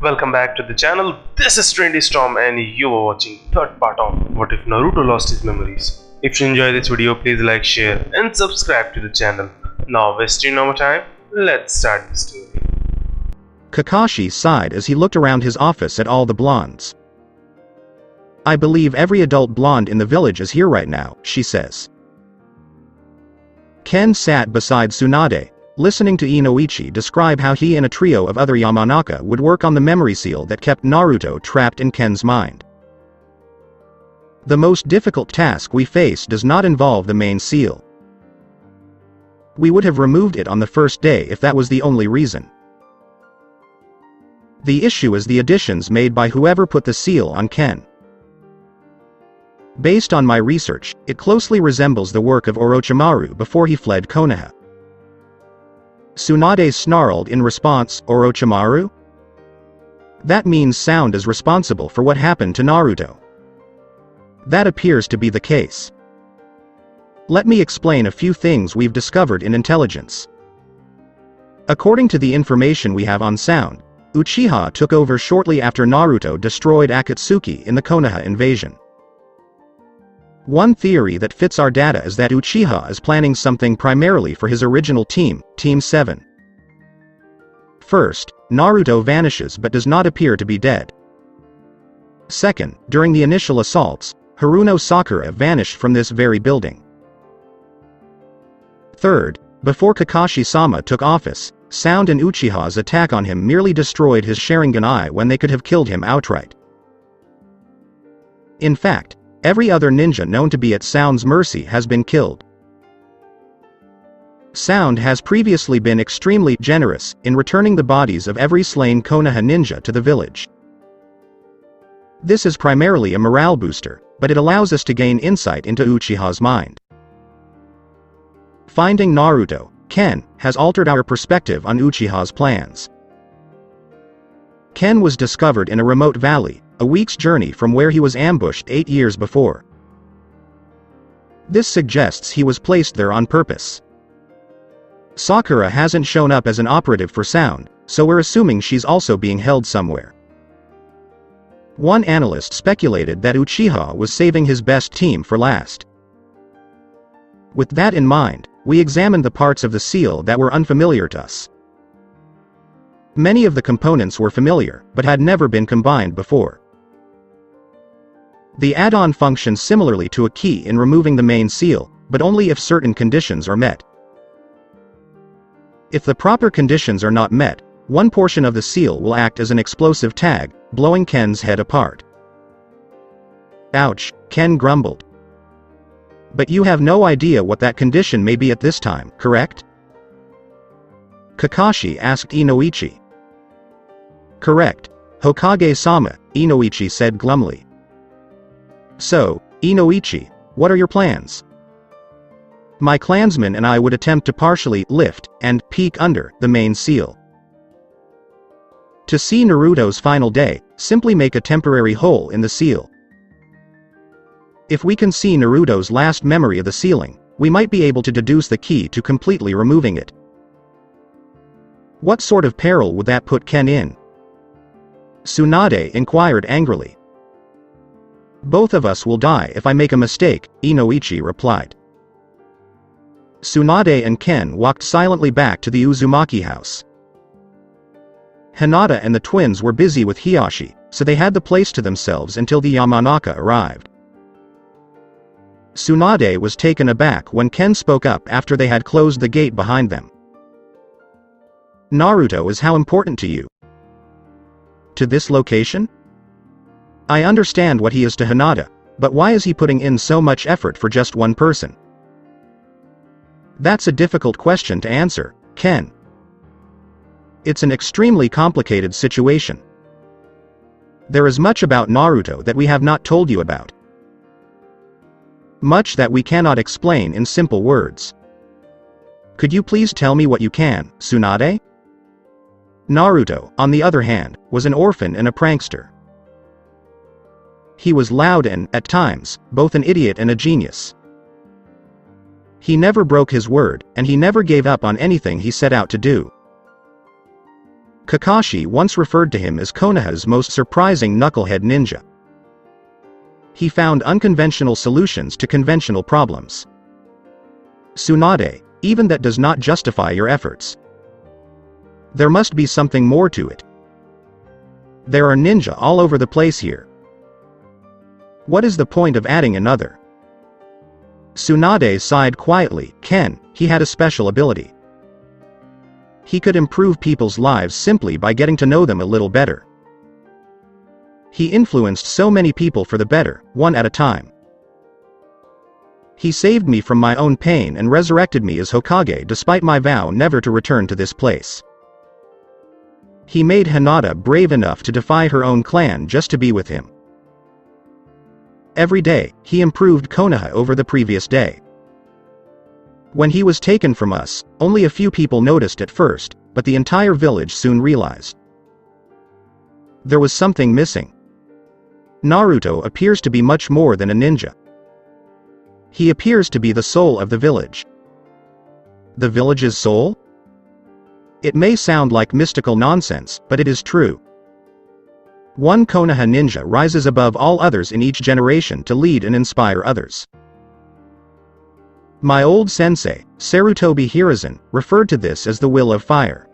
Welcome back to the channel. This is Trendy Storm and you are watching third part of What If Naruto Lost His Memories. If you enjoy this video, please like, share and subscribe to the channel. Now wasting no more time, let's start the story. Kakashi sighed as he looked around his office at all the blondes. "I believe every adult blonde in the village is here right now," she says. Ken sat beside Tsunade, listening to Inoichi describe how he and a trio of other Yamanaka would work on the memory seal that kept Naruto trapped in Ken's mind. "The most difficult task we face does not involve the main seal. We would have removed it on the first day if that was the only reason. The issue is the additions made by whoever put the seal on Ken. Based on my research, it closely resembles the work of Orochimaru before he fled Konoha." Tsunade snarled in response, "Orochimaru? That means Sound is responsible for what happened to Naruto." "That appears to be the case. Let me explain a few things we've discovered in intelligence. According to the information we have on Sound, Uchiha took over shortly after Naruto destroyed Akatsuki in the Konoha invasion. One theory that fits our data is that Uchiha is planning something primarily for his original team, Team 7. First, Naruto vanishes but does not appear to be dead. Second, during the initial assaults, Haruno Sakura vanished from this very building. Third, before Kakashi-sama took office, Sound and Uchiha's attack on him merely destroyed his Sharingan eye when they could have killed him outright. In fact, every other ninja known to be at Sound's mercy has been killed. Sound has previously been extremely generous in returning the bodies of every slain Konoha ninja to the village. This is primarily a morale booster, but it allows us to gain insight into Uchiha's mind. Finding Naruto, Ken, has altered our perspective on Uchiha's plans. Ken was discovered in a remote valley, a week's journey from where he was ambushed 8 years before. This suggests he was placed there on purpose. Sakura hasn't shown up as an operative for Sound, so we're assuming she's also being held somewhere. One analyst speculated that Uchiha was saving his best team for last. With that in mind, we examined the parts of the seal that were unfamiliar to us. Many of the components were familiar, but had never been combined before. The add-on functions similarly to a key in removing the main seal, but only if certain conditions are met. If the proper conditions are not met, one portion of the seal will act as an explosive tag, blowing Ken's head apart. "Ouch," Ken grumbled. "But you have no idea what that condition may be at this time, correct?" Kakashi asked Inoichi. "Correct, Hokage-sama," Inoichi said glumly. "So, Inoichi, what are your plans?" "My clansmen and I would attempt to partially lift and peek under the main seal. To see Naruto's final day, simply make a temporary hole in the seal. If we can see Naruto's last memory of the sealing, we might be able to deduce the key to completely removing it." "What sort of peril would that put Ken in?" Tsunade inquired angrily. "Both of us will die if I make a mistake," Inoichi replied. Tsunade and Ken walked silently back to the Uzumaki house. Hinata and the twins were busy with Hiyashi, so they had the place to themselves until the Yamanaka arrived. Tsunade was taken aback when Ken spoke up after they had closed the gate behind them. "Naruto is how important to you?" "To this location? I understand what he is to Hinata, but why is he putting in so much effort for just one person?" "That's a difficult question to answer, Ken. It's an extremely complicated situation. There is much about Naruto that we have not told you about. Much that we cannot explain in simple words. Could you please tell me what you can, Tsunade?" Naruto, on the other hand, was an orphan and a prankster. He was loud and, at times, both an idiot and a genius. He never broke his word, and he never gave up on anything he set out to do. Kakashi once referred to him as Konoha's most surprising knucklehead ninja. He found unconventional solutions to conventional problems. Tsunade, even that does not justify your efforts. There must be something more to it. There are ninja all over the place here. What is the point of adding another? Tsunade sighed quietly. Ken, he had a special ability. He could improve people's lives simply by getting to know them a little better. He influenced so many people for the better, one at a time. He saved me from my own pain and resurrected me as Hokage despite my vow never to return to this place. He made Hinata brave enough to defy her own clan just to be with him. Every day, he improved Konoha over the previous day. When he was taken from us, only a few people noticed at first, but the entire village soon realized. There was something missing. Naruto appears to be much more than a ninja. He appears to be the soul of the village. The village's soul? It may sound like mystical nonsense, but it is true. One Konoha ninja rises above all others in each generation to lead and inspire others. My old sensei, Sarutobi Hiruzen, referred to this as the will of fire.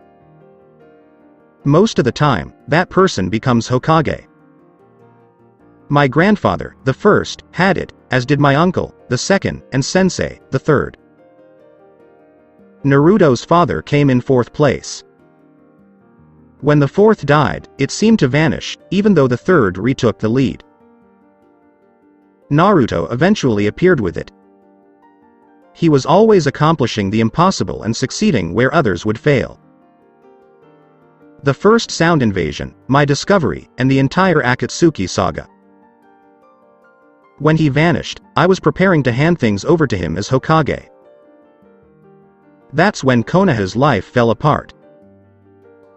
Most of the time, that person becomes Hokage. My grandfather, the first, had it, as did my uncle, the second, and sensei, the third. Naruto's father came in fourth place. When the fourth died, it seemed to vanish, even though the third retook the lead. Naruto eventually appeared with it. He was always accomplishing the impossible and succeeding where others would fail. The first sound invasion, my discovery, and the entire Akatsuki saga. When he vanished, I was preparing to hand things over to him as Hokage. That's when Konoha's life fell apart.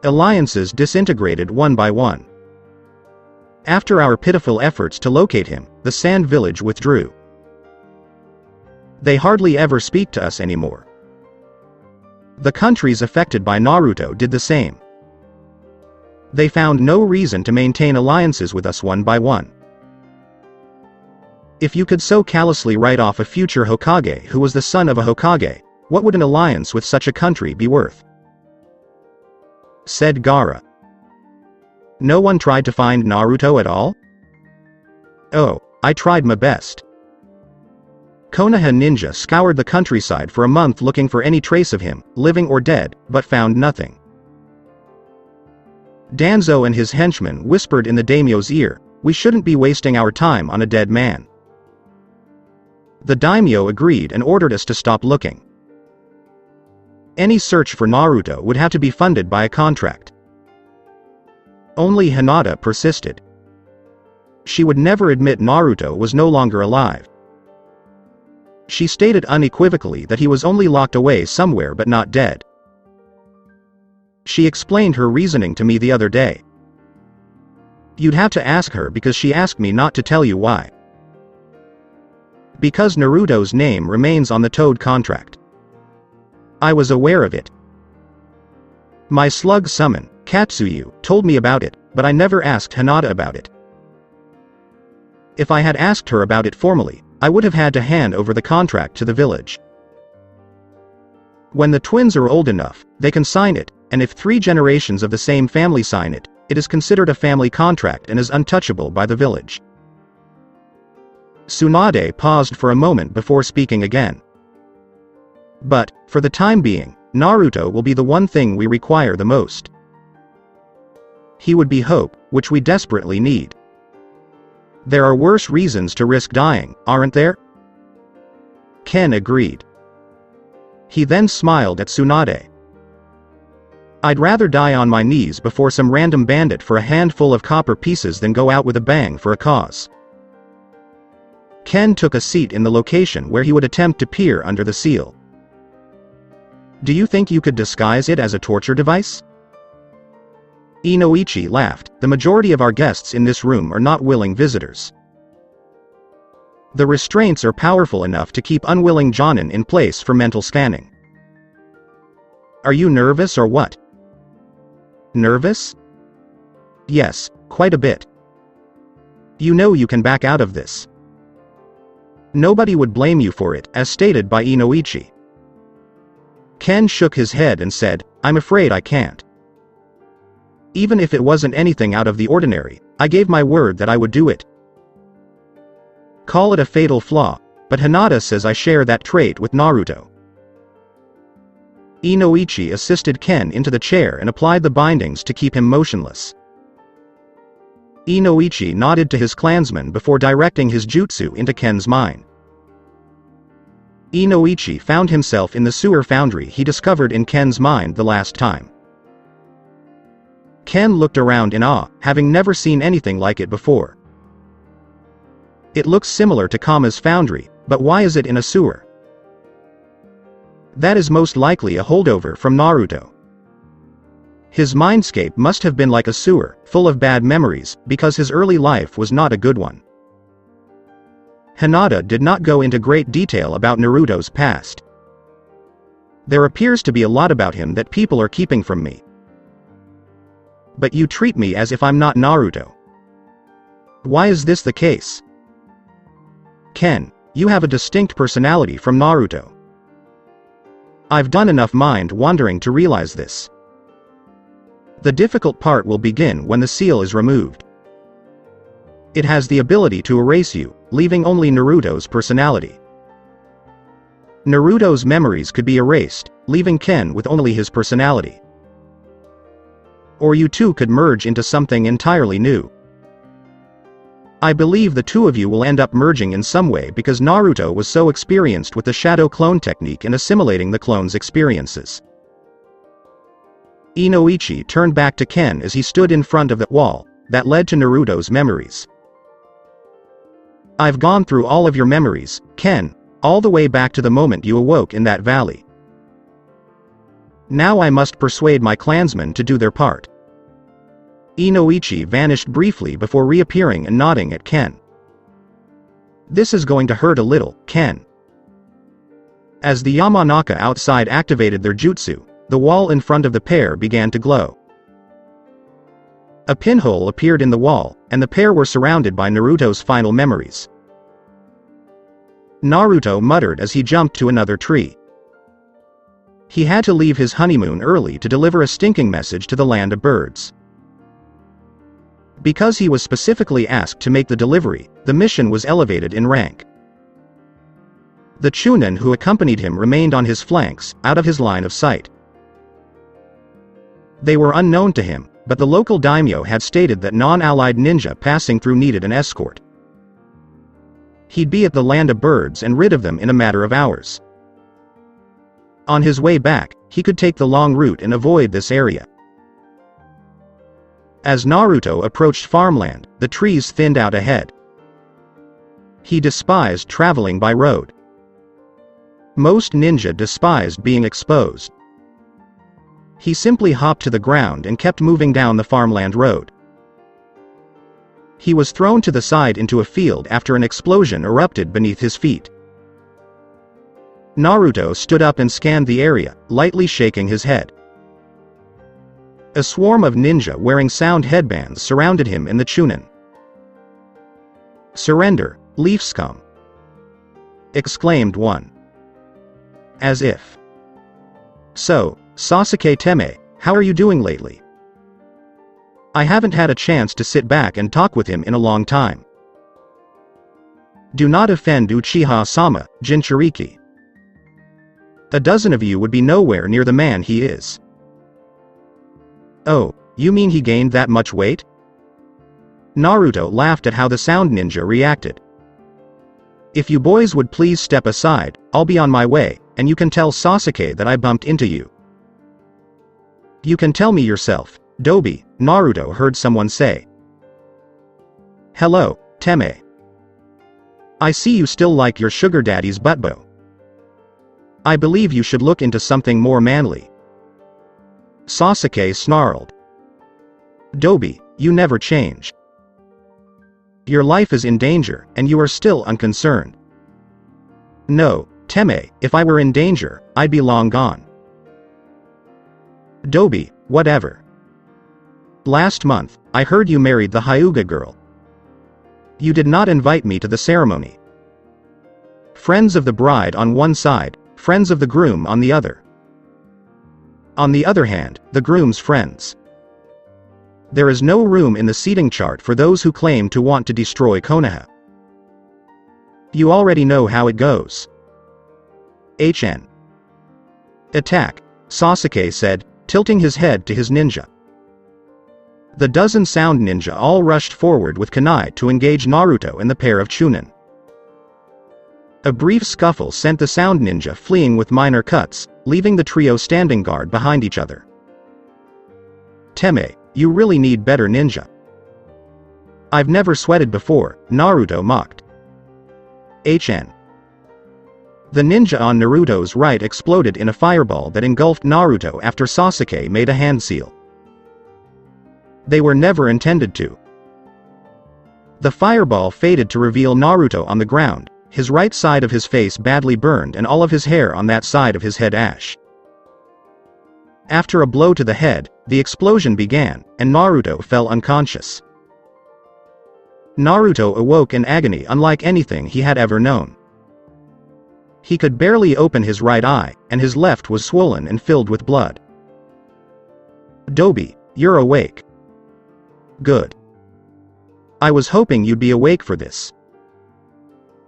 Alliances disintegrated one by one. After our pitiful efforts to locate him, the Sand Village withdrew. They hardly ever speak to us anymore. The countries affected by Naruto did the same. They found no reason to maintain alliances with us one by one. If you could so callously write off a future Hokage who was the son of a Hokage, what would an alliance with such a country be worth? Said Gaara. No one tried to find Naruto at all? Oh, I tried my best. Konoha ninja scoured the countryside for a month looking for any trace of him, living or dead, but found nothing. Danzo and his henchmen whispered in the daimyo's ear, we shouldn't be wasting our time on a dead man. The daimyo agreed and ordered us to stop looking. Any search for Naruto would have to be funded by a contract. Only Hinata persisted. She would never admit Naruto was no longer alive. She stated unequivocally that he was only locked away somewhere but not dead. She explained her reasoning to me the other day. You'd have to ask her because she asked me not to tell you why. Because Naruto's name remains on the Toad contract. I was aware of it. My slug summon, Katsuyu, told me about it, but I never asked Hinata about it. If I had asked her about it formally, I would have had to hand over the contract to the village. When the twins are old enough, they can sign it, and if 3 generations of the same family sign it, it is considered a family contract and is untouchable by the village. Tsunade paused for a moment before speaking again. But, for the time being, Naruto will be the one thing we require the most. He would be hope, which we desperately need. There are worse reasons to risk dying, aren't there? Ken agreed. He then smiled at Tsunade. I'd rather die on my knees before some random bandit for a handful of copper pieces than go out with a bang for a cause. Ken took a seat in the location where he would attempt to peer under the seal. Do you think you could disguise it as a torture device? Inoichi laughed. The majority of our guests in this room are not willing visitors. The restraints are powerful enough to keep unwilling Jonin in place for mental scanning. Are you nervous or what? Nervous? Yes, quite a bit. You know you can back out of this. Nobody would blame you for it, as stated by Inoichi. Ken shook his head and said, I'm afraid I can't. Even if it wasn't anything out of the ordinary, I gave my word that I would do it. Call it a fatal flaw, but Hinata says I share that trait with Naruto. Inoichi assisted Ken into the chair and applied the bindings to keep him motionless. Inoichi nodded to his clansman before directing his jutsu into Ken's mind. Inoichi found himself in the sewer foundry he discovered in Ken's mind the last time. Ken looked around in awe, having never seen anything like it before. It looks similar to Kama's foundry, but why is it in a sewer? That is most likely a holdover from Naruto. His mindscape must have been like a sewer, full of bad memories, because his early life was not a good one. Hinata did not go into great detail about Naruto's past. There appears to be a lot about him that people are keeping from me. But you treat me as if I'm not Naruto. Why is this the case? Ken, you have a distinct personality from Naruto. I've done enough mind wandering to realize this. The difficult part will begin when the seal is removed. It has the ability to erase you, leaving only Naruto's personality. Naruto's memories could be erased, leaving Ken with only his personality. Or you two could merge into something entirely new. I believe the two of you will end up merging in some way because Naruto was so experienced with the shadow clone technique and assimilating the clone's experiences. Inoichi turned back to Ken as he stood in front of that wall that led to Naruto's memories. I've gone through all of your memories, Ken, all the way back to the moment you awoke in that valley. Now I must persuade my clansmen to do their part. Inoichi vanished briefly before reappearing and nodding at Ken. This is going to hurt a little, Ken. As the Yamanaka outside activated their jutsu, the wall in front of the pair began to glow. A pinhole appeared in the wall, and the pair were surrounded by Naruto's final memories. Naruto muttered as he jumped to another tree. He had to leave his honeymoon early to deliver a stinking message to the land of birds. Because he was specifically asked to make the delivery, the mission was elevated in rank. The Chunin who accompanied him remained on his flanks, out of his line of sight. They were unknown to him, but the local daimyo had stated that non-allied ninja passing through needed an escort. He'd be at the land of birds and rid of them in a matter of hours. On his way back, he could take the long route and avoid this area. As Naruto approached farmland, the trees thinned out ahead. He despised traveling by road. Most ninja despised being exposed. He simply hopped to the ground and kept moving down the farmland road. He was thrown to the side into a field after an explosion erupted beneath his feet. Naruto stood up and scanned the area, lightly shaking his head. A swarm of ninja wearing sound headbands surrounded him in the Chunin. "Surrender, leaf scum!" exclaimed one. As if. "So, Sasuke Teme, how are you doing lately? I haven't had a chance to sit back and talk with him in a long time. Do not offend Uchiha-sama, Jinchuriki. A dozen of you would be nowhere near the man he is." "Oh, you mean he gained that much weight?" Naruto laughed at how the sound ninja reacted. "If you boys would please step aside, I'll be on my way, and you can tell Sasuke that I bumped into you." "You can tell me yourself, Dobi," Naruto heard someone say. "Hello, Teme. I see you still like your sugar daddy's buttbo. I believe you should look into something more manly." Sasuke snarled. "Dobi, you never change. Your life is in danger, and you are still unconcerned." "No, Teme, if I were in danger, I'd be long gone." "Dobi, whatever. Last month, I heard you married the Hyuga girl. You did not invite me to the ceremony. Friends of the bride on one side, friends of the groom on the other. On the other hand, the groom's friends. There is no room in the seating chart for those who claim to want to destroy Konoha. You already know how it goes. HN. Attack, Sasuke said, tilting his head to his ninja. The dozen sound ninja all rushed forward with kunai to engage Naruto and the pair of Chunin. A brief scuffle sent the sound ninja fleeing with minor cuts, leaving the trio standing guard behind each other. Teme, you really need better ninja. I've never sweated before, Naruto mocked. HN. The ninja on Naruto's right exploded in a fireball that engulfed Naruto after Sasuke made a hand seal. They were never intended to. The fireball faded to reveal Naruto on the ground, his right side of his face badly burned and all of his hair on that side of his head ash. After a blow to the head, the explosion began, and Naruto fell unconscious. Naruto awoke in agony unlike anything he had ever known. He could barely open his right eye, and his left was swollen and filled with blood. Dobi, you're awake. Good. I was hoping you'd be awake for this.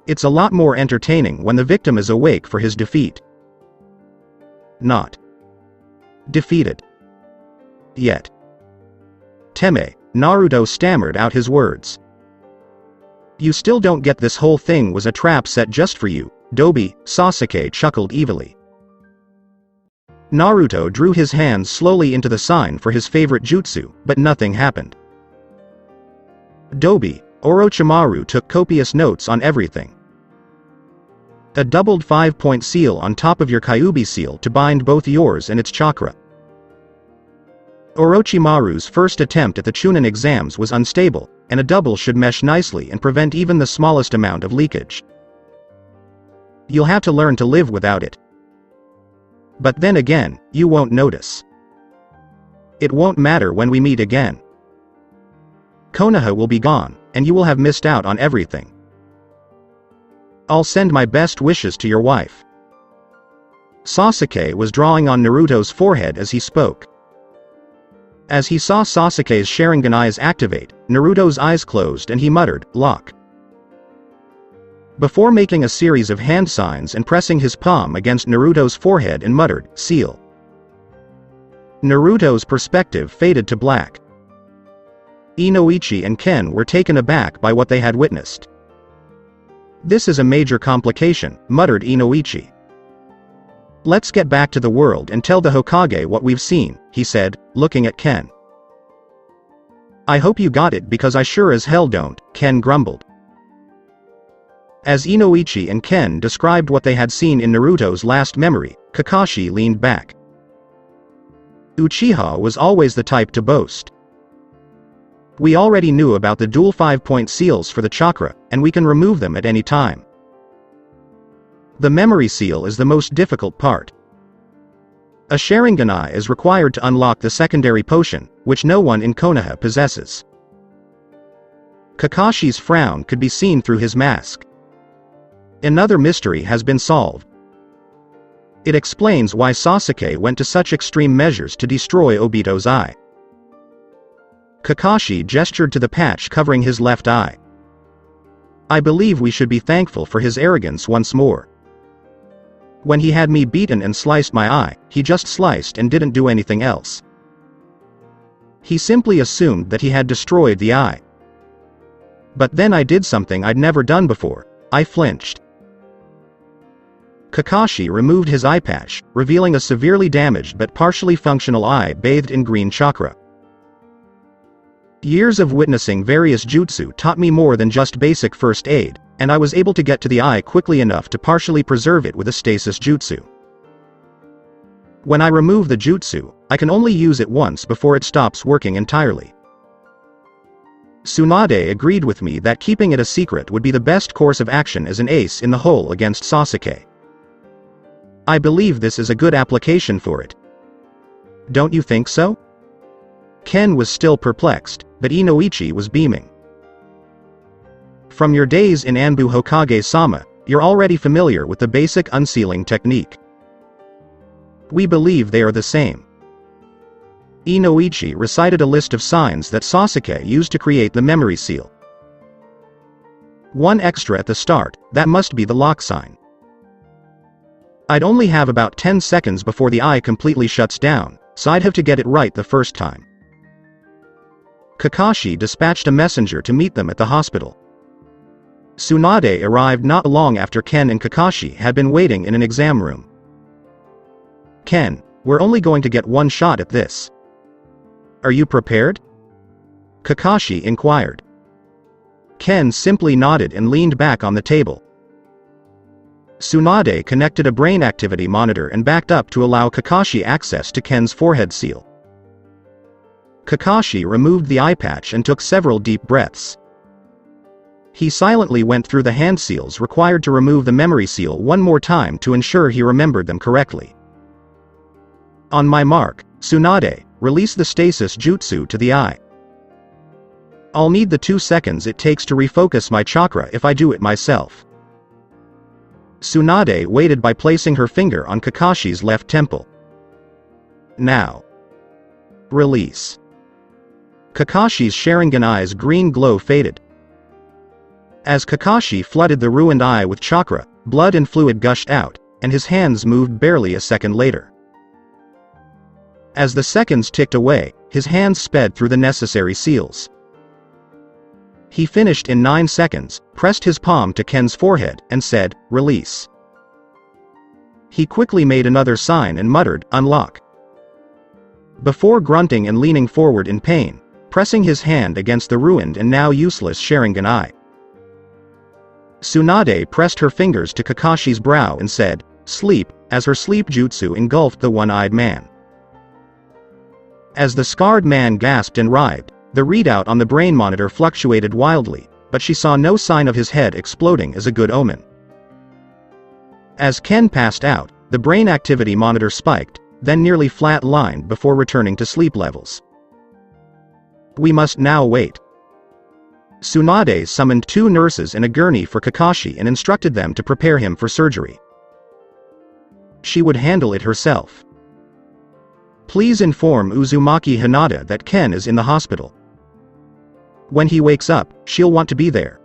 It's a lot more entertaining when the victim is awake for his defeat. Not defeated yet. Teme, Naruto stammered out his words. You still don't get this whole thing was a trap set just for you, Dobi, Sasuke chuckled evilly. Naruto drew his hands slowly into the sign for his favorite jutsu, but nothing happened. Dobi, Orochimaru took copious notes on everything. A doubled 5-point seal on top of your Kyuubi seal to bind both yours and its chakra. Orochimaru's first attempt at the Chunin exams was unstable, and a double should mesh nicely and prevent even the smallest amount of leakage. You'll have to learn to live without it. But then again, you won't notice. It won't matter when we meet again. Konoha will be gone, and you will have missed out on everything. I'll send my best wishes to your wife. Sasuke was drawing on Naruto's forehead as he spoke. As he saw Sasuke's Sharingan eyes activate, Naruto's eyes closed and he muttered, "Lock." Before making a series of hand signs and pressing his palm against Naruto's forehead and muttered, "Seal." Naruto's perspective faded to black. Inoichi and Ken were taken aback by what they had witnessed. This is a major complication, muttered Inoichi. Let's get back to the world and tell the Hokage what we've seen, he said, looking at Ken. I hope you got it because I sure as hell don't, Ken grumbled. As Inoichi and Ken described what they had seen in Naruto's last memory, Kakashi leaned back. Uchiha was always the type to boast. We already knew about the dual 5-point seals for the chakra, and we can remove them at any time. The memory seal is the most difficult part. A Sharingan eye is required to unlock the secondary potion, which no one in Konoha possesses. Kakashi's frown could be seen through his mask. Another mystery has been solved. It explains why Sasuke went to such extreme measures to destroy Obito's eye. Kakashi gestured to the patch covering his left eye. I believe we should be thankful for his arrogance once more. When he had me beaten and sliced my eye, he just sliced and didn't do anything else. He simply assumed that he had destroyed the eye. But then I did something I'd never done before. I flinched. Kakashi removed his eye patch, revealing a severely damaged but partially functional eye bathed in green chakra. Years of witnessing various jutsu taught me more than just basic first aid, and I was able to get to the eye quickly enough to partially preserve it with a stasis jutsu. When I remove the jutsu, I can only use it once before it stops working entirely. Tsunade agreed with me that keeping it a secret would be the best course of action as an ace in the hole against Sasuke. I believe this is a good application for it. Don't you think so? Ken was still perplexed, but Inoichi was beaming. From your days in Anbu Hokage-sama, you're already familiar with the basic unsealing technique. We believe they are the same. Inoichi recited a list of signs that Sasuke used to create the memory seal. One extra at the start, that must be the lock sign. I'd only have about 10 seconds before the eye completely shuts down, so I'd have to get it right the first time. Kakashi dispatched a messenger to meet them at the hospital. Tsunade arrived not long after Ken and Kakashi had been waiting in an exam room. Ken, we're only going to get one shot at this. Are you prepared? Kakashi inquired. Ken simply nodded and leaned back on the table. Tsunade connected a brain activity monitor and backed up to allow Kakashi access to Ken's forehead seal. Kakashi removed the eye patch and took several deep breaths. He silently went through the hand seals required to remove the memory seal one more time to ensure he remembered them correctly. On my mark, Tsunade, release the stasis jutsu to the eye. I'll need the 2 seconds it takes to refocus my chakra if I do it myself. Tsunade waited by placing her finger on Kakashi's left temple. Now. Release. Kakashi's Sharingan eye's green glow faded. As Kakashi flooded the ruined eye with chakra, blood and fluid gushed out, and his hands moved barely a second later. As the seconds ticked away, his hands sped through the necessary seals. He finished in 9 seconds, pressed his palm to Ken's forehead, and said, "Release." He quickly made another sign and muttered, "Unlock." Before grunting and leaning forward in pain, pressing his hand against the ruined and now useless Sharingan eye. Tsunade pressed her fingers to Kakashi's brow and said, "Sleep," as her sleep jutsu engulfed the one-eyed man. As the scarred man gasped and writhed, the readout on the brain monitor fluctuated wildly, but she saw no sign of his head exploding as a good omen. As Ken passed out, the brain activity monitor spiked, then nearly flat-lined before returning to sleep levels. We must now wait. Tsunade summoned 2 nurses and a gurney for Kakashi and instructed them to prepare him for surgery. She would handle it herself. Please inform Uzumaki Hinata that Ken is in the hospital. When he wakes up, she'll want to be there.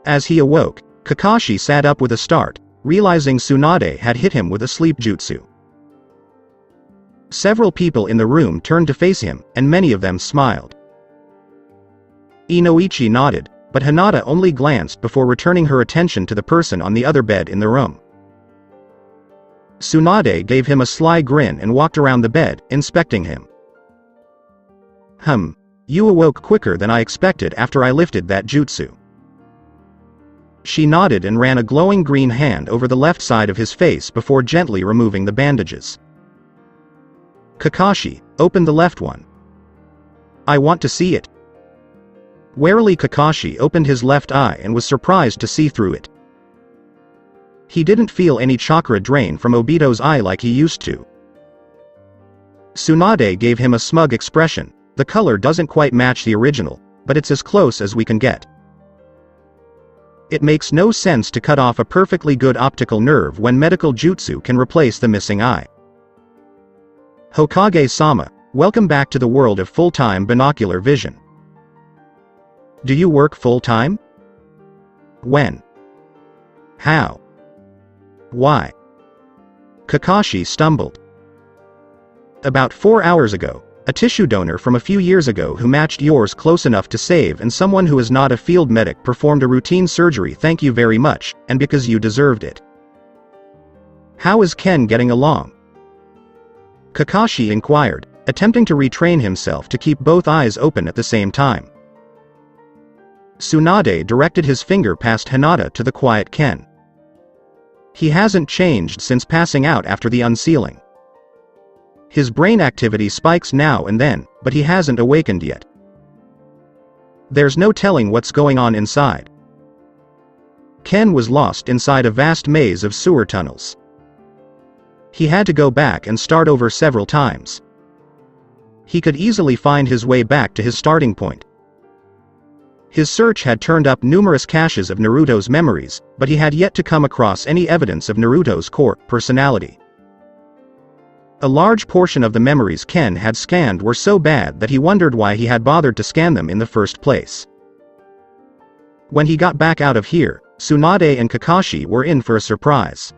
As he awoke, Kakashi sat up with a start, realizing Tsunade had hit him with a sleep jutsu. Several people in the room turned to face him, and many of them smiled. Inoichi nodded, but Hinata only glanced before returning her attention to the person on the other bed in the room. Tsunade gave him a sly grin and walked around the bed, inspecting him. You awoke quicker than I expected after I lifted that jutsu. She nodded and ran a glowing green hand over the left side of his face before gently removing the bandages. Kakashi, open the left one. I want to see it. Warily Kakashi opened his left eye and was surprised to see through it. He didn't feel any chakra drain from Obito's eye like he used to. Tsunade gave him a smug expression. The color doesn't quite match the original, but it's as close as we can get. It makes no sense to cut off a perfectly good optical nerve when medical jutsu can replace the missing eye. Hokage-sama, welcome back to the world of full-time binocular vision. Do you work full-time? When? How? Why? Kakashi stumbled. About 4 hours ago, a tissue donor from a few years ago who matched yours close enough to save, and someone who is not a field medic performed a routine surgery. Thank you very much, and because you deserved it. How is Ken getting along? Kakashi inquired, attempting to retrain himself to keep both eyes open at the same time. Tsunade directed his finger past Hinata to the quiet Ken. He hasn't changed since passing out after the unsealing. His brain activity spikes now and then, but he hasn't awakened yet. There's no telling what's going on inside. Ken was lost inside a vast maze of sewer tunnels. He had to go back and start over several times. he could easily find his way back to his starting point. His search had turned up numerous caches of Naruto's memories, but he had yet to come across any evidence of Naruto's core personality. A large portion of the memories Ken had scanned were so bad that he wondered why he had bothered to scan them in the first place. When he got back out of here, Tsunade and Kakashi were in for a surprise.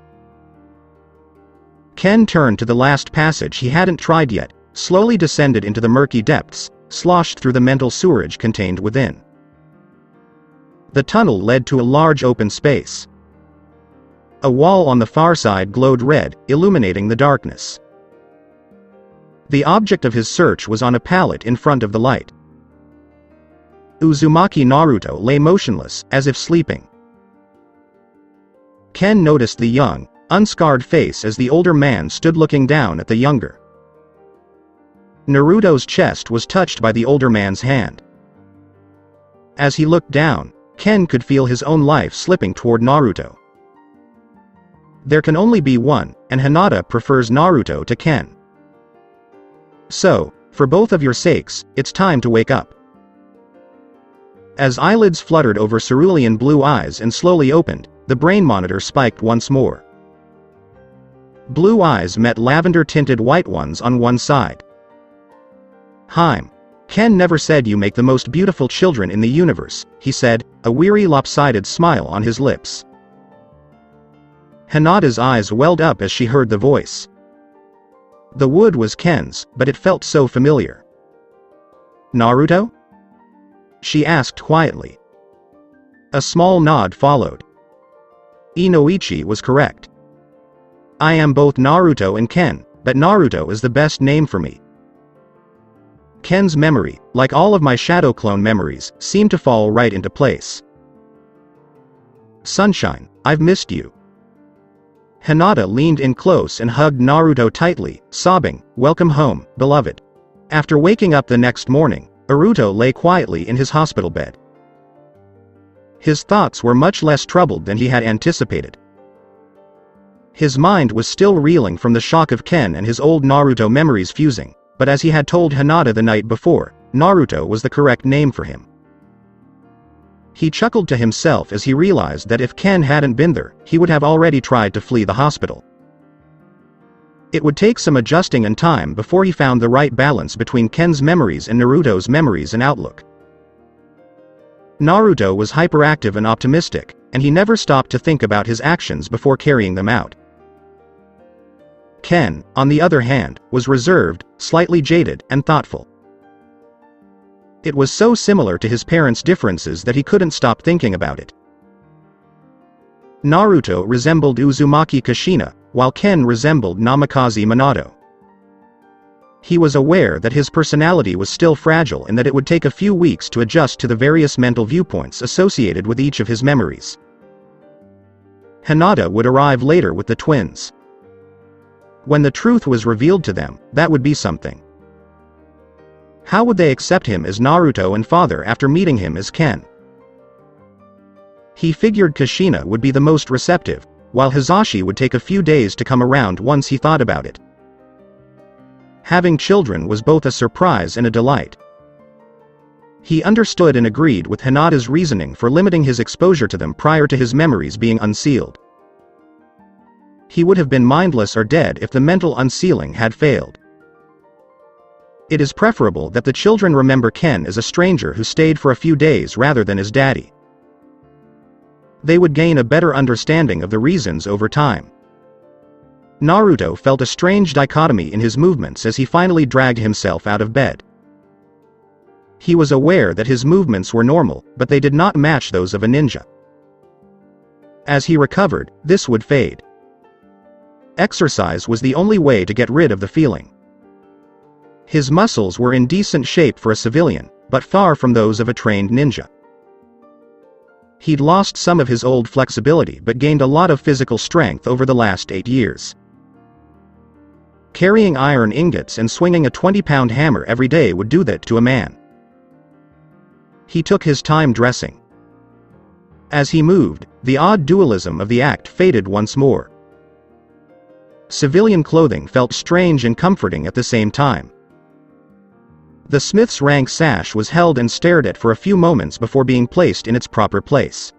Ken turned to the last passage he hadn't tried yet, slowly descended into the murky depths, sloshed through the mental sewerage contained within. The tunnel led to a large open space. A wall on the far side glowed red, illuminating the darkness. The object of his search was on a pallet in front of the light. Uzumaki Naruto lay motionless, as if sleeping. Ken noticed the young, unscarred face as the older man stood looking down at the younger. Naruto's chest was touched by the older man's hand. As he looked down, Ken could feel his own life slipping toward Naruto. There can only be one, and Hinata prefers Naruto to Ken. So, for both of your sakes, it's time to wake up. As eyelids fluttered over cerulean blue eyes and slowly opened, the brain monitor spiked once more. Blue eyes met lavender-tinted white ones on one side. "Heim. Ken never said you make the most beautiful children in the universe," he said, a weary lopsided smile on his lips. Hinata's eyes welled up as she heard the voice. The wood was Ken's, but it felt so familiar. "Naruto?" she asked quietly. A small nod followed. Inoichi was correct. "I am both Naruto and Ken, but Naruto is the best name for me." Ken's memory, like all of my shadow clone memories, seemed to fall right into place. "Sunshine, I've missed you." Hinata leaned in close and hugged Naruto tightly, sobbing, "Welcome home, beloved." After waking up the next morning, Naruto lay quietly in his hospital bed. His thoughts were much less troubled than he had anticipated. His mind was still reeling from the shock of Ken and his old Naruto memories fusing, but as he had told Hinata the night before, Naruto was the correct name for him. He chuckled to himself as he realized that if Ken hadn't been there, he would have already tried to flee the hospital. It would take some adjusting and time before he found the right balance between Ken's memories and Naruto's memories and outlook. Naruto was hyperactive and optimistic, and he never stopped to think about his actions before carrying them out. Ken, on the other hand, was reserved, slightly jaded, and thoughtful. It was so similar to his parents' differences that he couldn't stop thinking about it. Naruto resembled Uzumaki Kushina, while Ken resembled Namikaze Minato. He was aware that his personality was still fragile and that it would take a few weeks to adjust to the various mental viewpoints associated with each of his memories. Hinata would arrive later with the twins. When the truth was revealed to them, that would be something. How would they accept him as Naruto and father after meeting him as Ken? He figured Kushina would be the most receptive, while Hisashi would take a few days to come around once he thought about it. Having children was both a surprise and a delight. He understood and agreed with Hinata's reasoning for limiting his exposure to them prior to his memories being unsealed. He would have been mindless or dead if the mental unsealing had failed. It is preferable that the children remember Ken as a stranger who stayed for a few days rather than as daddy. They would gain a better understanding of the reasons over time. Naruto felt a strange dichotomy in his movements as he finally dragged himself out of bed. He was aware that his movements were normal, but they did not match those of a ninja. As he recovered, this would fade. Exercise was the only way to get rid of the feeling. His muscles were in decent shape for a civilian, but far from those of a trained ninja. He'd lost some of his old flexibility but gained a lot of physical strength over the last 8 years. Carrying iron ingots and swinging a 20-pound hammer every day would do that to a man. He took his time dressing. As he moved, the odd dualism of the act faded once more. Civilian clothing felt strange and comforting at the same time. The smith's rank sash was held and stared at for a few moments before being placed in its proper place.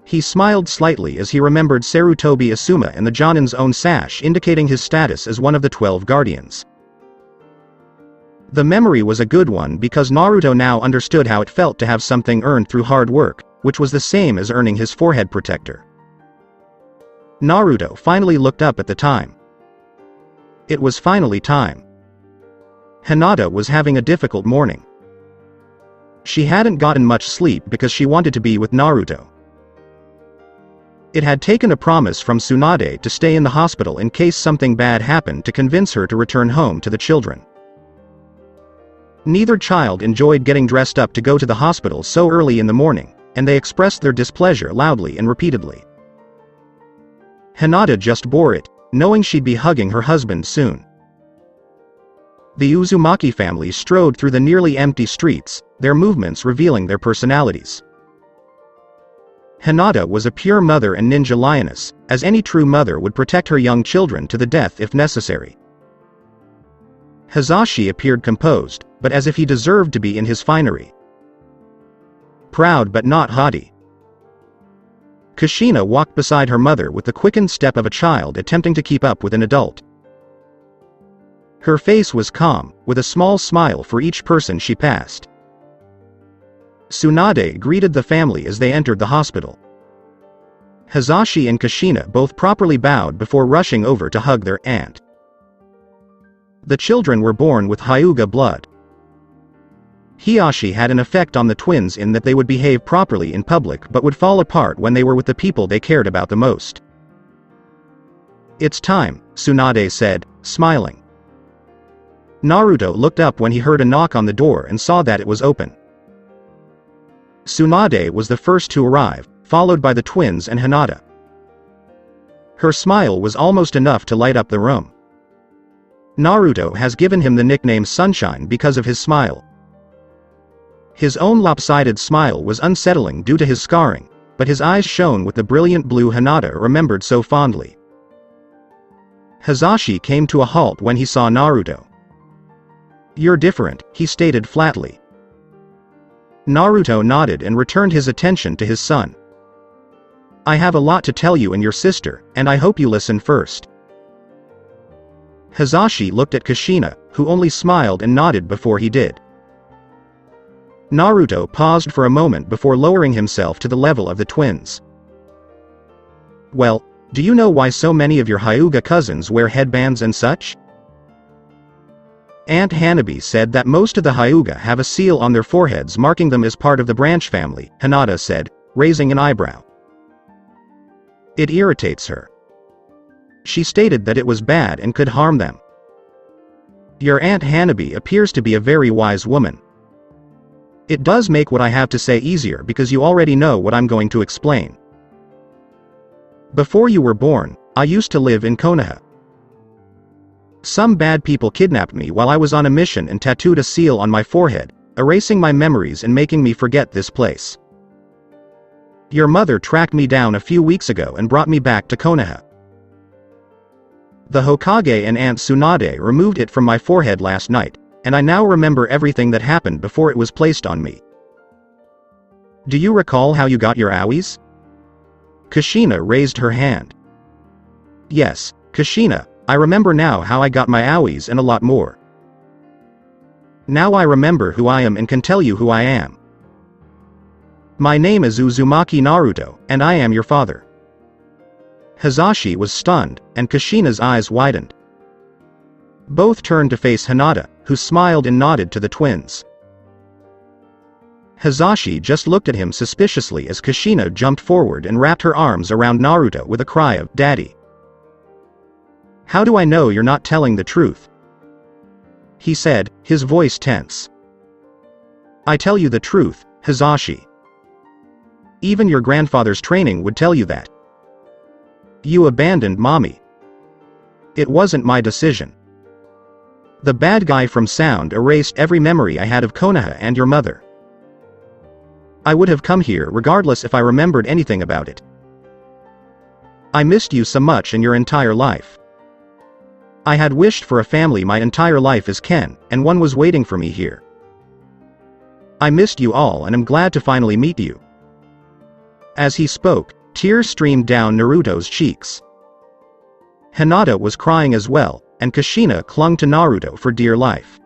He smiled slightly as he remembered Sarutobi Asuma and the Jonin's own sash indicating his status as one of the 12 guardians. The memory was a good one because Naruto now understood how it felt to have something earned through hard work, which was the same as earning his forehead protector. Naruto finally looked up at the time. It was finally time. Hinata was having a difficult morning. She hadn't gotten much sleep because she wanted to be with Naruto. It had taken a promise from Tsunade to stay in the hospital in case something bad happened to convince her to return home to the children. Neither child enjoyed getting dressed up to go to the hospital so early in the morning, and they expressed their displeasure loudly and repeatedly. Hinata just bore it, knowing she'd be hugging her husband soon. The Uzumaki family strode through the nearly empty streets, their movements revealing their personalities. Hinata was a pure mother and ninja lioness, as any true mother would protect her young children to the death if necessary. Hizashi appeared composed, but as if he deserved to be in his finery. Proud but not haughty. Kushina walked beside her mother with the quickened step of a child attempting to keep up with an adult. Her face was calm, with a small smile for each person she passed. Tsunade greeted the family as they entered the hospital. Hizashi and Kushina both properly bowed before rushing over to hug their aunt. The children were born with Hyuga blood. Hiyashi had an effect on the twins in that they would behave properly in public but would fall apart when they were with the people they cared about the most. "It's time," Tsunade said, smiling. Naruto looked up when he heard a knock on the door and saw that it was open. Tsunade was the first to arrive, followed by the twins and Hinata. Her smile was almost enough to light up the room. Naruto has given him the nickname Sunshine because of his smile. His own lopsided smile was unsettling due to his scarring, but his eyes shone with the brilliant blue Hinata remembered so fondly. Hizashi came to a halt when he saw Naruto. "You're different," he stated flatly. Naruto nodded and returned his attention to his son. "I have a lot to tell you and your sister, and I hope you listen first." Hizashi looked at Kushina, who only smiled and nodded before he did. Naruto paused for a moment before lowering himself to the level of the twins. "Well, do you know why so many of your Hyuga cousins wear headbands and such?" Aunt Hanabi said that most of the Hyuga have a seal on their foreheads marking them as part of the branch family, Hinata said, raising an eyebrow. It irritates her. She stated that it was bad and could harm them. Your Aunt Hanabi appears to be a very wise woman. It does make what I have to say easier because you already know what I'm going to explain. Before you were born, I used to live in Konoha. Some bad people kidnapped me while I was on a mission and tattooed a seal on my forehead, erasing my memories and making me forget this place. Your mother tracked me down a few weeks ago and brought me back to Konoha. The Hokage and Aunt Tsunade removed it from my forehead last night, and I now remember everything that happened before it was placed on me. Do you recall how you got your owies? Kushina raised her hand. Yes, Kushina, I remember now how I got my owies and a lot more. Now I remember who I am and can tell you who I am. My name is Uzumaki Naruto, and I am your father. Hizashi was stunned, and Kushina's eyes widened. Both turned to face Hinata, who smiled and nodded to the twins. Hizashi just looked at him suspiciously as Kushina jumped forward and wrapped her arms around Naruto with a cry of, "Daddy." How do I know you're not telling the truth? He said, his voice tense. I tell you the truth, Hizashi. Even your grandfather's training would tell you that. You abandoned mommy. It wasn't my decision. The bad guy from Sound erased every memory I had of Konoha and your mother. I would have come here regardless if I remembered anything about it. I missed you so much in your entire life. I had wished for a family my entire life as Ken, and one was waiting for me here. I missed you all and am glad to finally meet you." As he spoke, tears streamed down Naruto's cheeks. Hinata was crying as well, and Kushina clung to Naruto for dear life.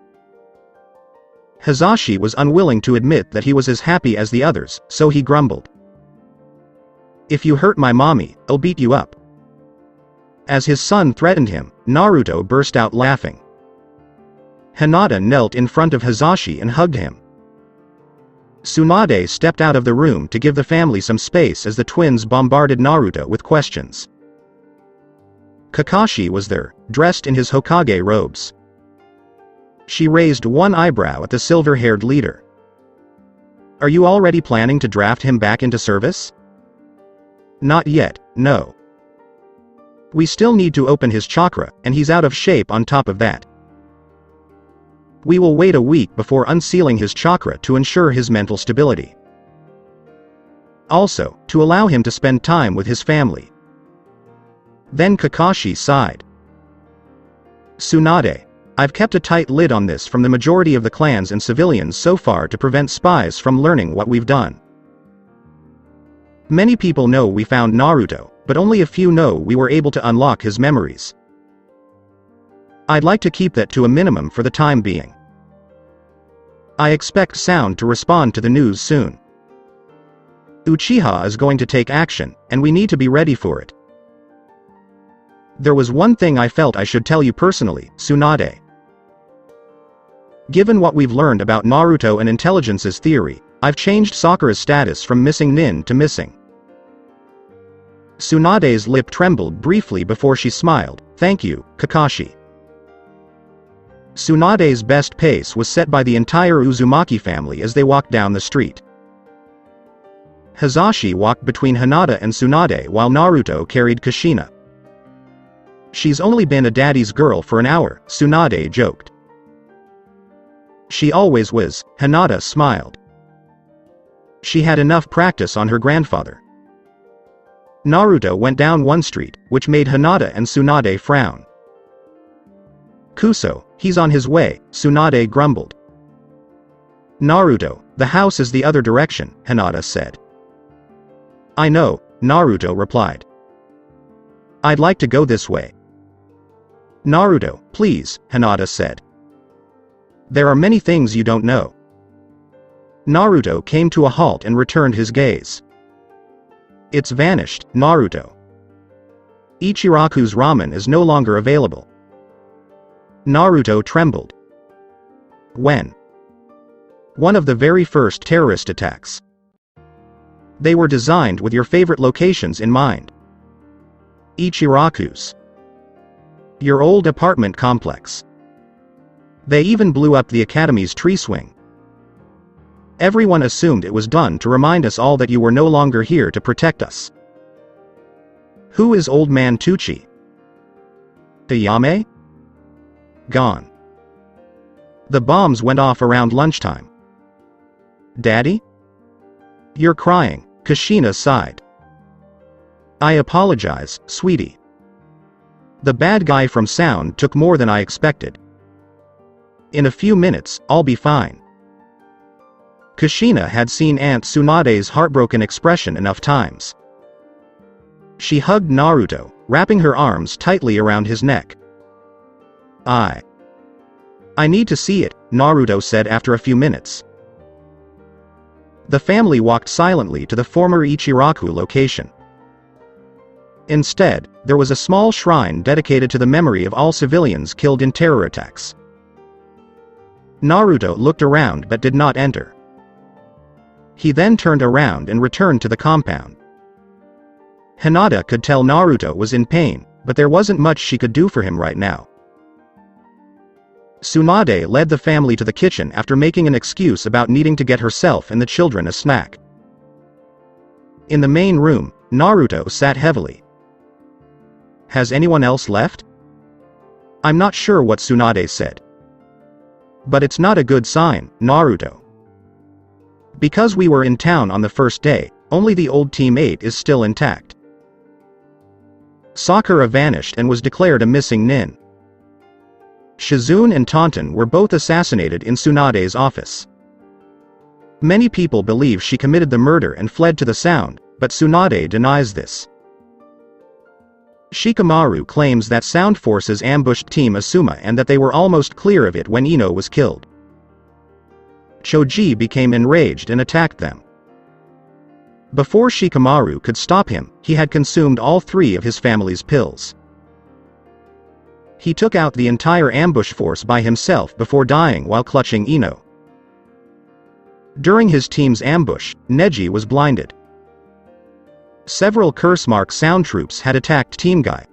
Hisashi was unwilling to admit that he was as happy as the others, so he grumbled. "If you hurt my mommy, I'll beat you up." As his son threatened him, Naruto burst out laughing. Hinata knelt in front of Hisashi and hugged him. Tsunade stepped out of the room to give the family some space as the twins bombarded Naruto with questions. Kakashi was there, dressed in his Hokage robes. She raised one eyebrow at the silver-haired leader. "Are you already planning to draft him back into service?" "Not yet, no. We still need to open his chakra, and he's out of shape on top of that. We will wait a week before unsealing his chakra to ensure his mental stability. Also, to allow him to spend time with his family." Then Kakashi sighed. "Tsunade, I've kept a tight lid on this from the majority of the clans and civilians so far to prevent spies from learning what we've done. Many people know we found Naruto, but only a few know we were able to unlock his memories. I'd like to keep that to a minimum for the time being. I expect Sound to respond to the news soon. Uchiha is going to take action, and we need to be ready for it. There was one thing I felt I should tell you personally, Tsunade. Given what we've learned about Naruto and Intelligence's theory, I've changed Sakura's status from missing nin to missing." Tsunade's lip trembled briefly before she smiled. "Thank you, Kakashi." Tsunade's best pace was set by the entire Uzumaki family as they walked down the street. Hisashi walked between Hinata and Tsunade while Naruto carried Kushina. "She's only been a daddy's girl for an hour," Tsunade joked. "She always was," Hinata smiled. "She had enough practice on her grandfather." Naruto went down one street, which made Hinata and Tsunade frown. "Kuso, he's on his way," Tsunade grumbled. "Naruto, the house is the other direction," Hinata said. "I know," Naruto replied. "I'd like to go this way." "Naruto, please," Hinata said. "There are many things you don't know." Naruto came to a halt and returned his gaze. "It's vanished, Naruto. Ichiraku's ramen is no longer available." Naruto trembled. "When?" "One of the very first terrorist attacks. They were designed with your favorite locations in mind. Ichiraku's. Your old apartment complex. They even blew up the academy's tree swing. Everyone assumed it was done to remind us all that you were no longer here to protect us." "Who is Old Man Tucci?" "Ayame?" "Gone. The bombs went off around lunchtime." "Daddy?" "You're crying," Kushina sighed. "I apologize, sweetie. The bad guy from Sound took more than I expected. In a few minutes, I'll be fine." Kushina had seen Aunt Tsunade's heartbroken expression enough times. She hugged Naruto, wrapping her arms tightly around his neck. I need to see it," Naruto said after a few minutes. The family walked silently to the former Ichiraku location. Instead, there was a small shrine dedicated to the memory of all civilians killed in terror attacks. Naruto looked around but did not enter. He then turned around and returned to the compound. Hinata could tell Naruto was in pain, but there wasn't much she could do for him right now. Tsunade led the family to the kitchen after making an excuse about needing to get herself and the children a snack. In the main room, Naruto sat heavily. "Has anyone else left?" "I'm not sure what Tsunade said. But it's not a good sign, Naruto. Because we were in town on the first day, only the old Team 8 is still intact. Sakura vanished and was declared a missing nin. Shizune and Taunton were both assassinated in Tsunade's office. Many people believe she committed the murder and fled to the Sound, but Tsunade denies this. Shikamaru claims that Sound forces ambushed Team Asuma and that they were almost clear of it when Ino was killed. Choji became enraged and attacked them. Before Shikamaru could stop him, he had consumed all 3 of his family's pills. He took out the entire ambush force by himself before dying while clutching Ino. During his team's ambush, Neji was blinded. Several curse-mark Sound troops had attacked Team Guy.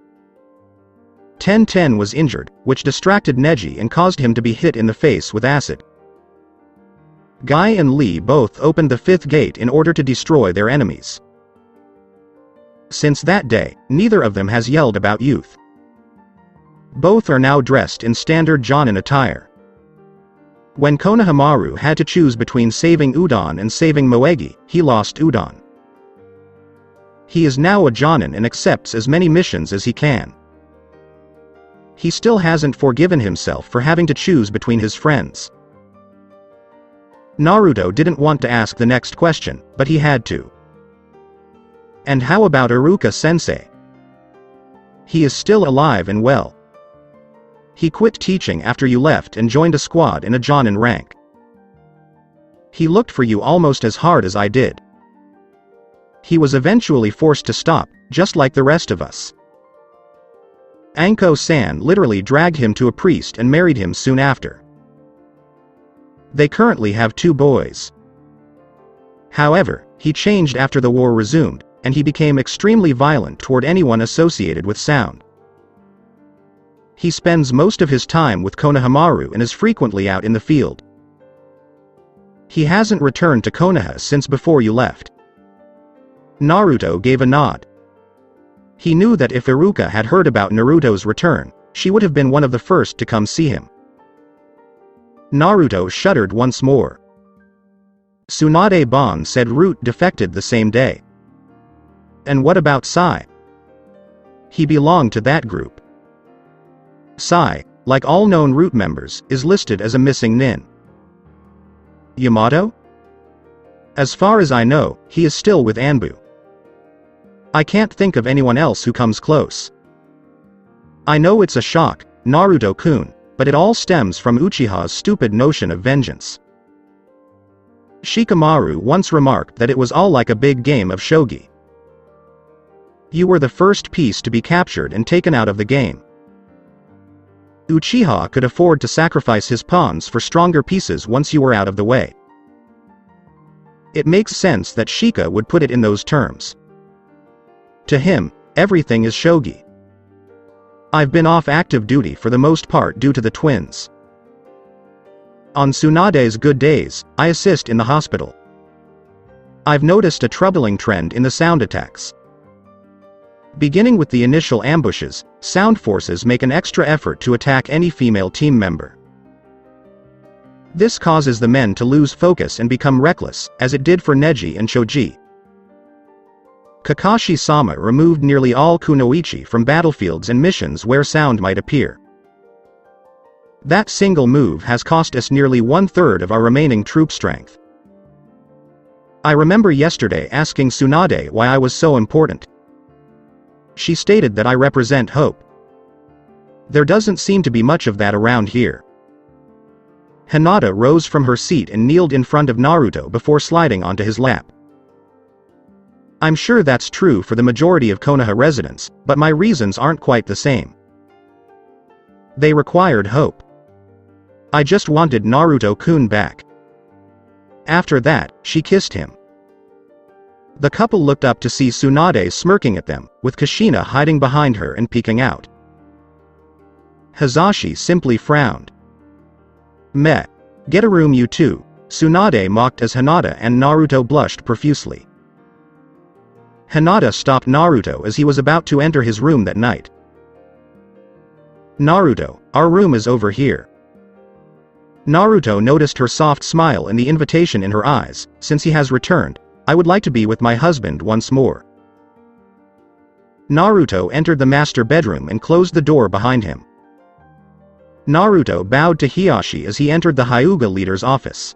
1010 was injured, which distracted Neji and caused him to be hit in the face with acid. Guy and Lee both opened the 5th gate in order to destroy their enemies. Since that day, neither of them has yelled about youth. Both are now dressed in standard Jonin attire. When Konohamaru had to choose between saving Udon and saving Moegi, he lost Udon. He is now a Jonin and accepts as many missions as he can. He still hasn't forgiven himself for having to choose between his friends. Naruto didn't want to ask the next question, but he had to. And how about Iruka-sensei? He is still alive and well. He quit teaching after you left and joined a squad in a Jonin rank. He looked for you almost as hard as I did. He was eventually forced to stop, just like the rest of us. Anko-san literally dragged him to a priest and married him soon after. They currently have 2 boys. However, he changed after the war resumed, and he became extremely violent toward anyone associated with Sound. He spends most of his time with Konohamaru and is frequently out in the field. He hasn't returned to Konoha since before you left. Naruto gave a nod. He knew that if Iruka had heard about Naruto's return, she would have been one of the first to come see him. Naruto shuddered once more. Tsunade Bon said Root defected the same day. And what about Sai? He belonged to that group. Sai, like all known Root members, is listed as a missing nin. Yamato? As far as I know, he is still with Anbu. I can't think of anyone else who comes close. I know it's a shock, Naruto-kun, but it all stems from Uchiha's stupid notion of vengeance. Shikamaru once remarked that it was all like a big game of shogi. You were the first piece to be captured and taken out of the game. Uchiha could afford to sacrifice his pawns for stronger pieces once you were out of the way. It makes sense that Shika would put it in those terms. To him, everything is shogi. I've been off active duty for the most part due to the twins. On Tsunade's good days, I assist in the hospital. I've noticed a troubling trend in the Sound attacks. Beginning with the initial ambushes, Sound forces make an extra effort to attack any female team member. This causes the men to lose focus and become reckless, as it did for Neji and Choji. Kakashi-sama removed nearly all kunoichi from battlefields and missions where Sound might appear. That single move has cost us nearly 1/3 of our remaining troop strength. I remember yesterday asking Tsunade why I was so important. She stated that I represent hope. There doesn't seem to be much of that around here. Hinata rose from her seat and kneeled in front of Naruto before sliding onto his lap. I'm sure that's true for the majority of Konoha residents, but my reasons aren't quite the same. They required hope. I just wanted Naruto-kun back. After that, she kissed him. The couple looked up to see Tsunade smirking at them, with Kushina hiding behind her and peeking out. Hazashi simply frowned. Meh. Get a room you two, Tsunade mocked as Hinata and Naruto blushed profusely. Hinata stopped Naruto as he was about to enter his room that night. Naruto, our room is over here. Naruto noticed her soft smile and the invitation in her eyes. Since he has returned, I would like to be with my husband once more. Naruto entered the master bedroom and closed the door behind him. Naruto bowed to Hiyashi as he entered the Hyuga leader's office.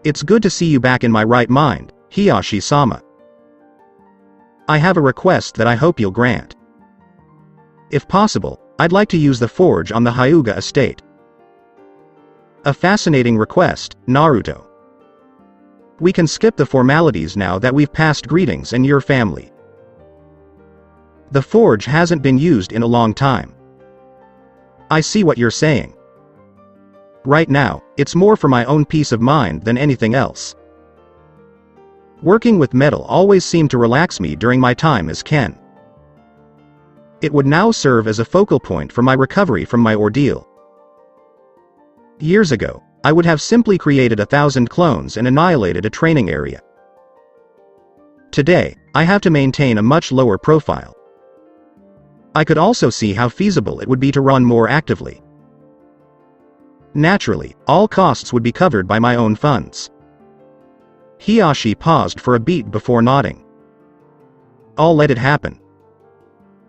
"It's good to see you back in my right mind, Hiyashi-sama. I have a request that I hope you'll grant. If possible, I'd like to use the forge on the Hyuga estate." "A fascinating request, Naruto. We can skip the formalities now that we've passed greetings and your family. The forge hasn't been used in a long time. I see what you're saying. Right now, it's more for my own peace of mind than anything else. Working with metal always seemed to relax me during my time as Ken. It would now serve as a focal point for my recovery from my ordeal. Years ago, I would have simply created 1,000 clones and annihilated a training area. Today, I have to maintain a much lower profile. I could also see how feasible it would be to run more actively. Naturally, all costs would be covered by my own funds." Hiyashi paused for a beat before nodding. "I'll let it happen.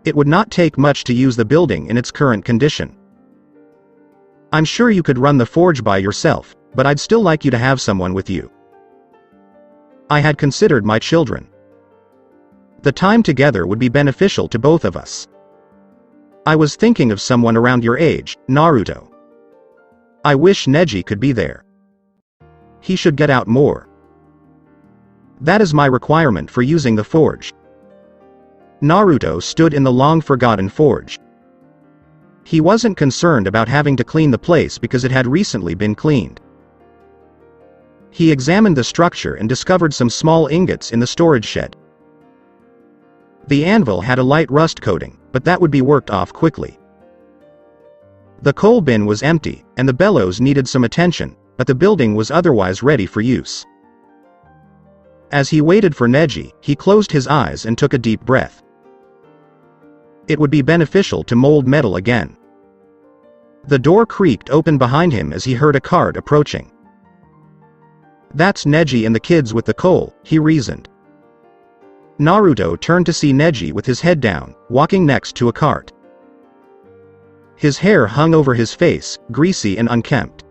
It would not take much to use the building in its current condition. I'm sure you could run the forge by yourself, but I'd still like you to have someone with you. I had considered my children. The time together would be beneficial to both of us. I was thinking of someone around your age, Naruto. I wish Neji could be there. He should get out more. That is my requirement for using the forge." Naruto stood in the long-forgotten forge. He wasn't concerned about having to clean the place because it had recently been cleaned. He examined the structure and discovered some small ingots in the storage shed. The anvil had a light rust coating, but that would be worked off quickly. The coal bin was empty, and the bellows needed some attention, but the building was otherwise ready for use. As he waited for Neji, he closed his eyes and took a deep breath. It would be beneficial to mold metal again. The door creaked open behind him as he heard a cart approaching. "That's Neji and the kids with the coal," he reasoned. Naruto turned to see Neji with his head down, walking next to a cart. His hair hung over his face, greasy and unkempt.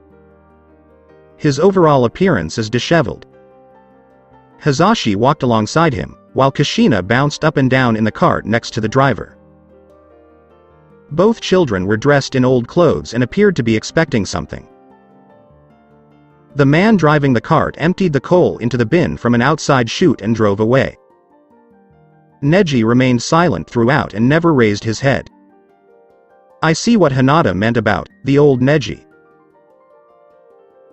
His overall appearance is disheveled. Hazashi walked alongside him, while Kushina bounced up and down in the cart next to the driver. Both children were dressed in old clothes and appeared to be expecting something. The man driving the cart emptied the coal into the bin from an outside chute and drove away. Neji remained silent throughout and never raised his head. I see what Hinata meant about the old Neji.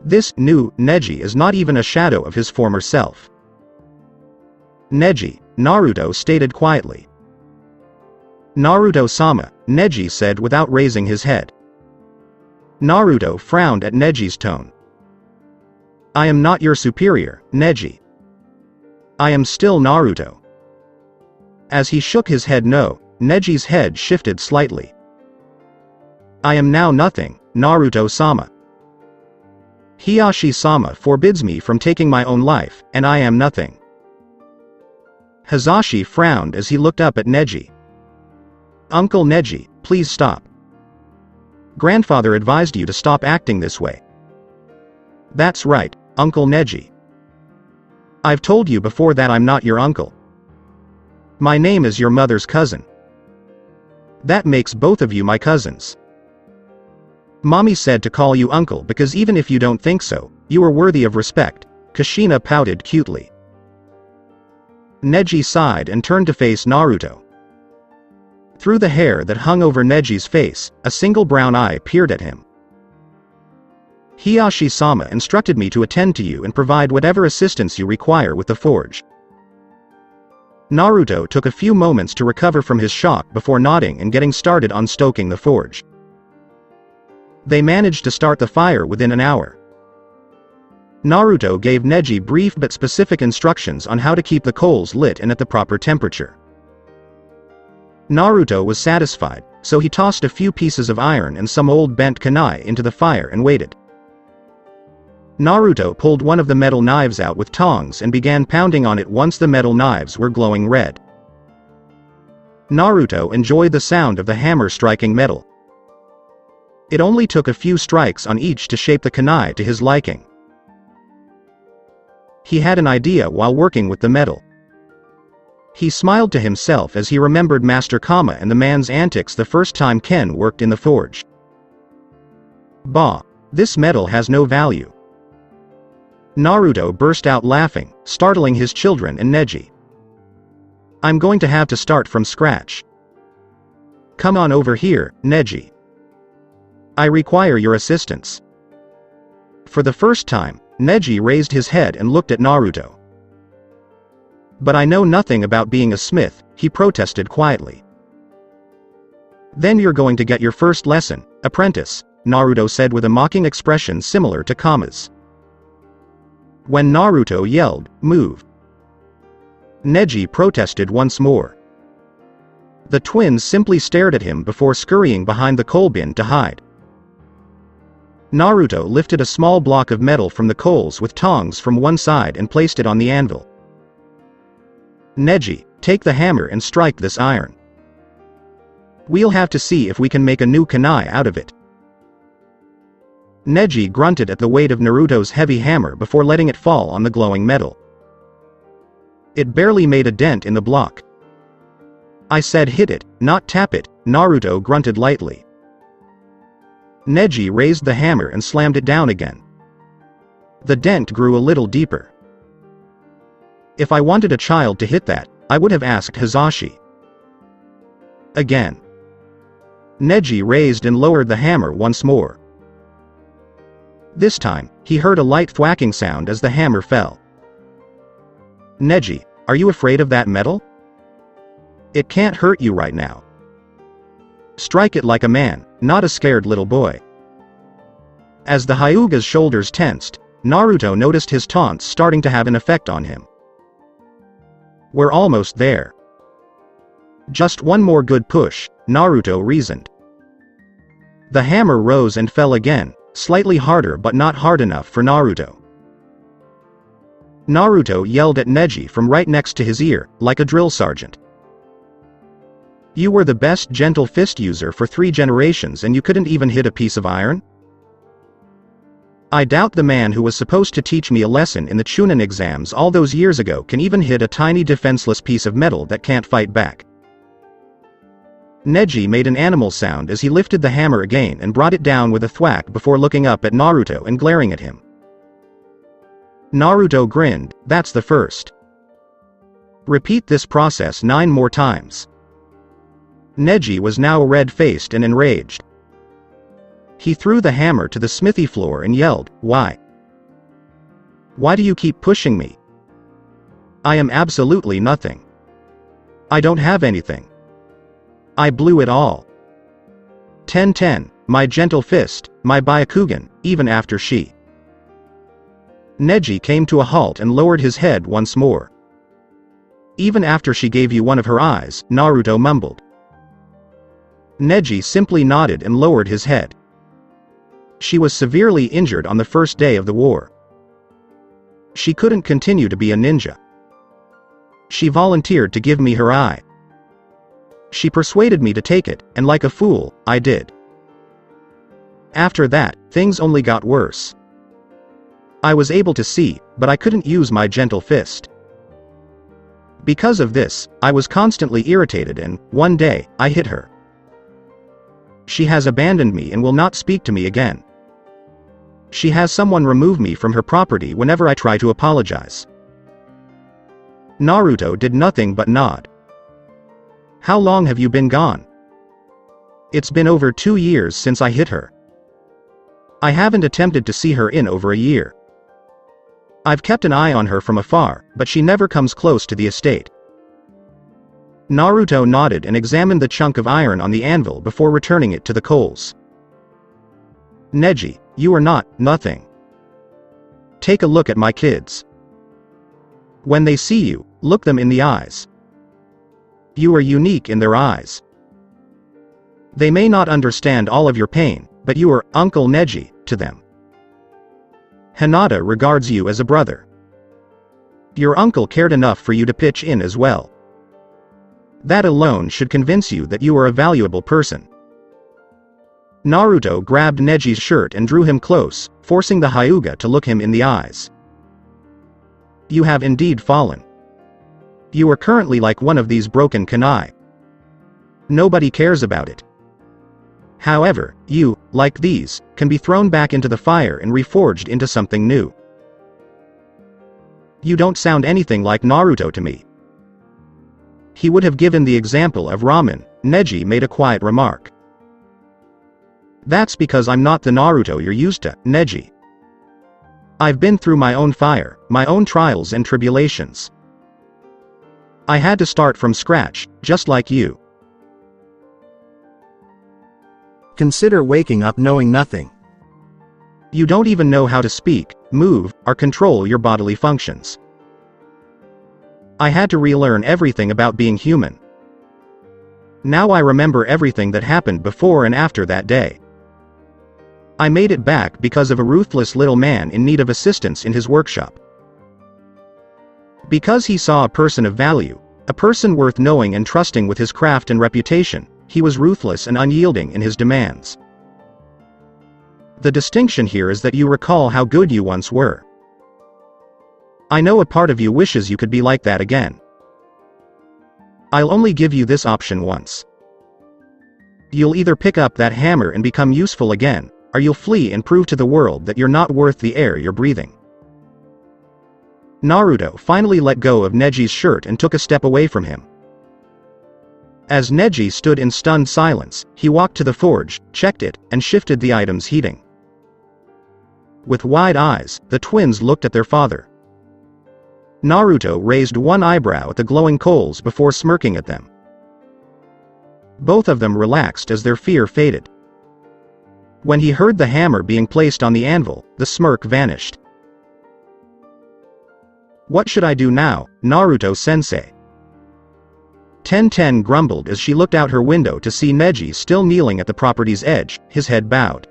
This new Neji is not even a shadow of his former self. "Neji," Naruto stated quietly. "Naruto-sama," Neji said without raising his head. Naruto frowned at Neji's tone. "I am not your superior, Neji. I am still Naruto." As he shook his head no, Neji's head shifted slightly. "I am now nothing, Naruto-sama. Hiyashi-sama forbids me from taking my own life, and I am nothing." Hazashi frowned as he looked up at Neji. "Uncle Neji, please stop. Grandfather advised you to stop acting this way." "That's right, Uncle Neji. I've told you before that I'm not your uncle. My name is your mother's cousin. That makes both of you my cousins. Mommy said to call you uncle because even if you don't think so, you are worthy of respect," Kushina pouted cutely. Neji sighed and turned to face Naruto. Through the hair that hung over Neji's face, a single brown eye peered at him. "Hiyashi-sama instructed me to attend to you and provide whatever assistance you require with the forge." Naruto took a few moments to recover from his shock before nodding and getting started on stoking the forge. They managed to start the fire within an hour. Naruto gave Neji brief but specific instructions on how to keep the coals lit and at the proper temperature. Naruto was satisfied, so he tossed a few pieces of iron and some old bent kunai into the fire and waited. Naruto pulled one of the metal knives out with tongs and began pounding on it once the metal knives were glowing red. Naruto enjoyed the sound of the hammer striking metal. It only took a few strikes on each to shape the kunai to his liking. He had an idea while working with the metal. He smiled to himself as he remembered Master Kama and the man's antics the first time Ken worked in the forge. Bah! This metal has no value. Naruto burst out laughing, startling his children and Neji. I'm going to have to start from scratch. Come on over here, Neji. I require your assistance. For the first time, Neji raised his head and looked at Naruto. But I know nothing about being a smith, he protested quietly. Then you're going to get your first lesson, apprentice, Naruto said with a mocking expression similar to Kama's. When Naruto yelled, "Move!" Neji protested once more. The twins simply stared at him before scurrying behind the coal bin to hide. Naruto lifted a small block of metal from the coals with tongs from one side and placed it on the anvil. Neji, take the hammer and strike this iron. We'll have to see if we can make a new kunai out of it. Neji grunted at the weight of Naruto's heavy hammer before letting it fall on the glowing metal. It barely made a dent in the block. I said hit it, not tap it, Naruto grunted lightly. Neji raised the hammer and slammed it down again. The dent grew a little deeper. If I wanted a child to hit that, I would have asked Hizashi. Again. Neji raised and lowered the hammer once more. This time, he heard a light thwacking sound as the hammer fell. Neji, are you afraid of that metal? It can't hurt you right now. Strike it like a man, not a scared little boy. As the Hyuga's shoulders tensed, Naruto noticed his taunts starting to have an effect on him. We're almost there. Just one more good push, Naruto reasoned. The hammer rose and fell again, slightly harder but not hard enough for Naruto. Naruto yelled at Neji from right next to his ear, like a drill sergeant. You were the best gentle fist user for 3 generations and you couldn't even hit a piece of iron? I doubt the man who was supposed to teach me a lesson in the Chunin exams all those years ago can even hit a tiny defenseless piece of metal that can't fight back. Neji made an animal sound as he lifted the hammer again and brought it down with a thwack before looking up at Naruto and glaring at him. Naruto grinned, that's the first. Repeat this process 9 more times. Neji was now red-faced and enraged. He threw the hammer to the smithy floor and yelled, Why? Why do you keep pushing me? I am absolutely nothing. I don't have anything. I blew it all. 10-10, my gentle fist, my Byakugan, even after she. Neji came to a halt and lowered his head once more. Even after she gave you one of her eyes, Naruto mumbled. Neji simply nodded and lowered his head. She was severely injured on the first day of the war. She couldn't continue to be a ninja. She volunteered to give me her eye. She persuaded me to take it, and like a fool, I did. After that, things only got worse. I was able to see, but I couldn't use my gentle fist. Because of this, I was constantly irritated and, one day, I hit her. She has abandoned me and will not speak to me again. She has someone remove me from her property whenever I try to apologize. Naruto did nothing but nod. How long have you been gone? It's been over 2 years since I hit her. I haven't attempted to see her in over a year. I've kept an eye on her from afar, but she never comes close to the estate. Naruto nodded and examined the chunk of iron on the anvil before returning it to the coals. Neji, you are not nothing. Take a look at my kids. When they see you, look them in the eyes. You are unique in their eyes. They may not understand all of your pain, but you are Uncle Neji to them. Hinata regards you as a brother. Your uncle cared enough for you to pitch in as well. That alone should convince you that you are a valuable person. Naruto grabbed Neji's shirt and drew him close, forcing the Hyuga to look him in the eyes. You have indeed fallen. You are currently like one of these broken kunai. Nobody cares about it. However, you, like these, can be thrown back into the fire and reforged into something new. You don't sound anything like Naruto to me. He would have given the example of ramen. Neji made a quiet remark. That's because I'm not the Naruto you're used to, Neji. I've been through my own fire, my own trials and tribulations. I had to start from scratch, just like you. Consider waking up knowing nothing. You don't even know how to speak, move, or control your bodily functions. I had to relearn everything about being human. Now I remember everything that happened before and after that day. I made it back because of a ruthless little man in need of assistance in his workshop. Because he saw a person of value, a person worth knowing and trusting with his craft and reputation, he was ruthless and unyielding in his demands. The distinction here is that you recall how good you once were. I know a part of you wishes you could be like that again. I'll only give you this option once. You'll either pick up that hammer and become useful again, or you'll flee and prove to the world that you're not worth the air you're breathing. Naruto finally let go of Neji's shirt and took a step away from him. As Neji stood in stunned silence, he walked to the forge, checked it, and shifted the item's heating. With wide eyes, the twins looked at their father. Naruto raised one eyebrow at the glowing coals before smirking at them. Both of them relaxed as their fear faded. When he heard the hammer being placed on the anvil, the smirk vanished. What should I do now, Naruto-sensei? Ten grumbled as she looked out her window to see Neji still kneeling at the property's edge, his head bowed.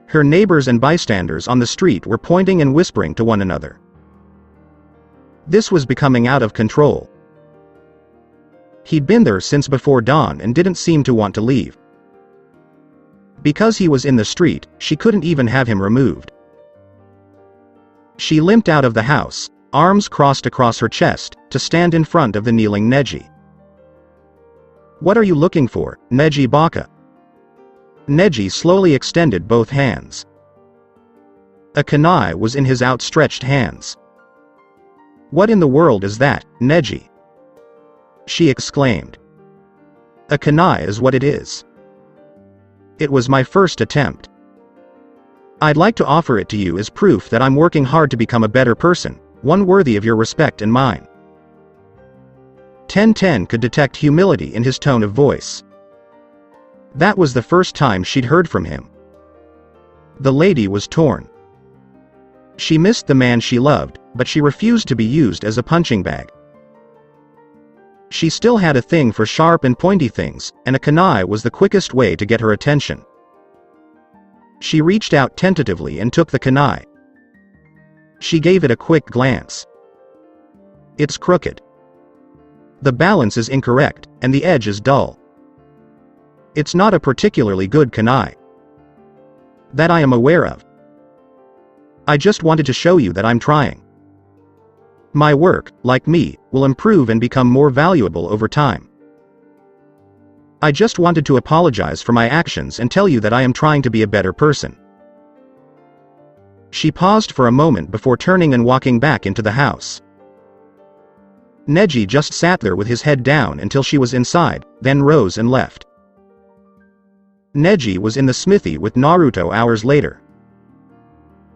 Her neighbors and bystanders on the street were pointing and whispering to one another. This was becoming out of control. He'd been there since before dawn and didn't seem to want to leave. Because he was in the street, she couldn't even have him removed. She limped out of the house, arms crossed across her chest, to stand in front of the kneeling Neji. What are you looking for, Neji Baka? Neji slowly extended both hands. A kunai was in his outstretched hands. What in the world is that, Neji? She exclaimed. A kunai is what it is. It was my first attempt. I'd like to offer it to you as proof that I'm working hard to become a better person, one worthy of your respect and mine. Ten could detect humility in his tone of voice. That was the first time she'd heard from him. The lady was torn. She missed the man she loved, but she refused to be used as a punching bag. She still had a thing for sharp and pointy things, and a kunai was the quickest way to get her attention. She reached out tentatively and took the kunai. She gave it a quick glance. It's crooked. The balance is incorrect, and the edge is dull. It's not a particularly good kunai. That I am aware of. I just wanted to show you that I'm trying. My work, like me, will improve and become more valuable over time. I just wanted to apologize for my actions and tell you that I am trying to be a better person. She paused for a moment before turning and walking back into the house. Neji just sat there with his head down until she was inside, then rose and left. Neji was in the smithy with Naruto hours later.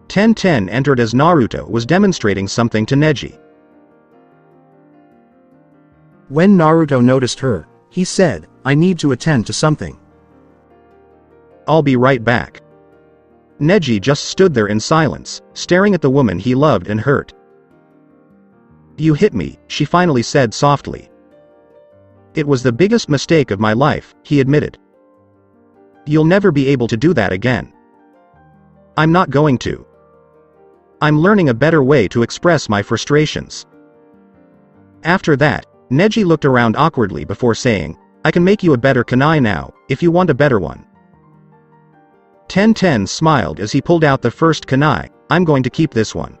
Ten entered as Naruto was demonstrating something to Neji. When Naruto noticed her, he said, I need to attend to something. I'll be right back. Neji just stood there in silence, staring at the woman he loved and hurt. You hit me, she finally said softly. It was the biggest mistake of my life, he admitted. You'll never be able to do that again. I'm not going to. I'm learning a better way to express my frustrations. After that, Neji looked around awkwardly before saying, I can make you a better kunai now, if you want a better one. 1010 smiled as he pulled out the first kunai. I'm going to keep this one.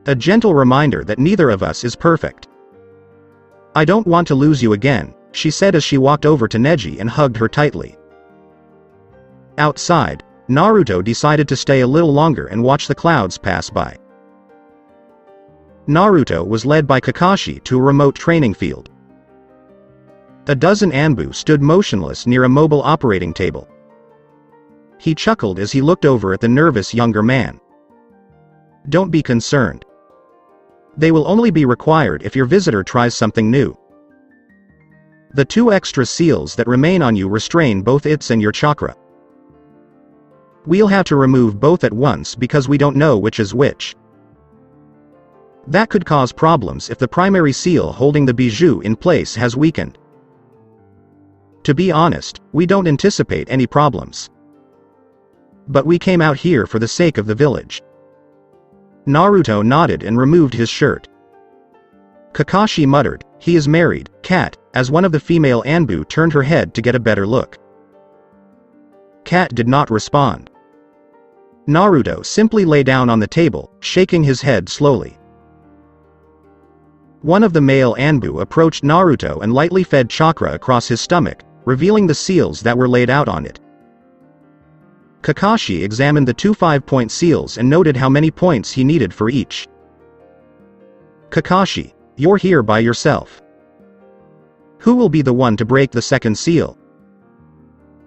A gentle reminder that neither of us is perfect. I don't want to lose you again, she said as she walked over to Neji and hugged her tightly. Outside, Naruto decided to stay a little longer and watch the clouds pass by. Naruto was led by Kakashi to a remote training field. A dozen Anbu stood motionless near a mobile operating table. He chuckled as he looked over at the nervous younger man. Don't be concerned. They will only be required if your visitor tries something new. The 2 extra seals that remain on you restrain both its and your chakra. We'll have to remove both at once because we don't know which is which. That could cause problems if the primary seal holding the bijou in place has weakened. To be honest, we don't anticipate any problems. But we came out here for the sake of the village. Naruto nodded and removed his shirt. Kakashi muttered, he is married, Cat, as one of the female Anbu turned her head to get a better look. Cat did not respond. Naruto simply lay down on the table, shaking his head slowly. One of the male Anbu approached Naruto and lightly fed chakra across his stomach, revealing the seals that were laid out on it. Kakashi examined the 2 5-point seals and noted how many points he needed for each. Kakashi, you're here by yourself. Who will be the one to break the second seal?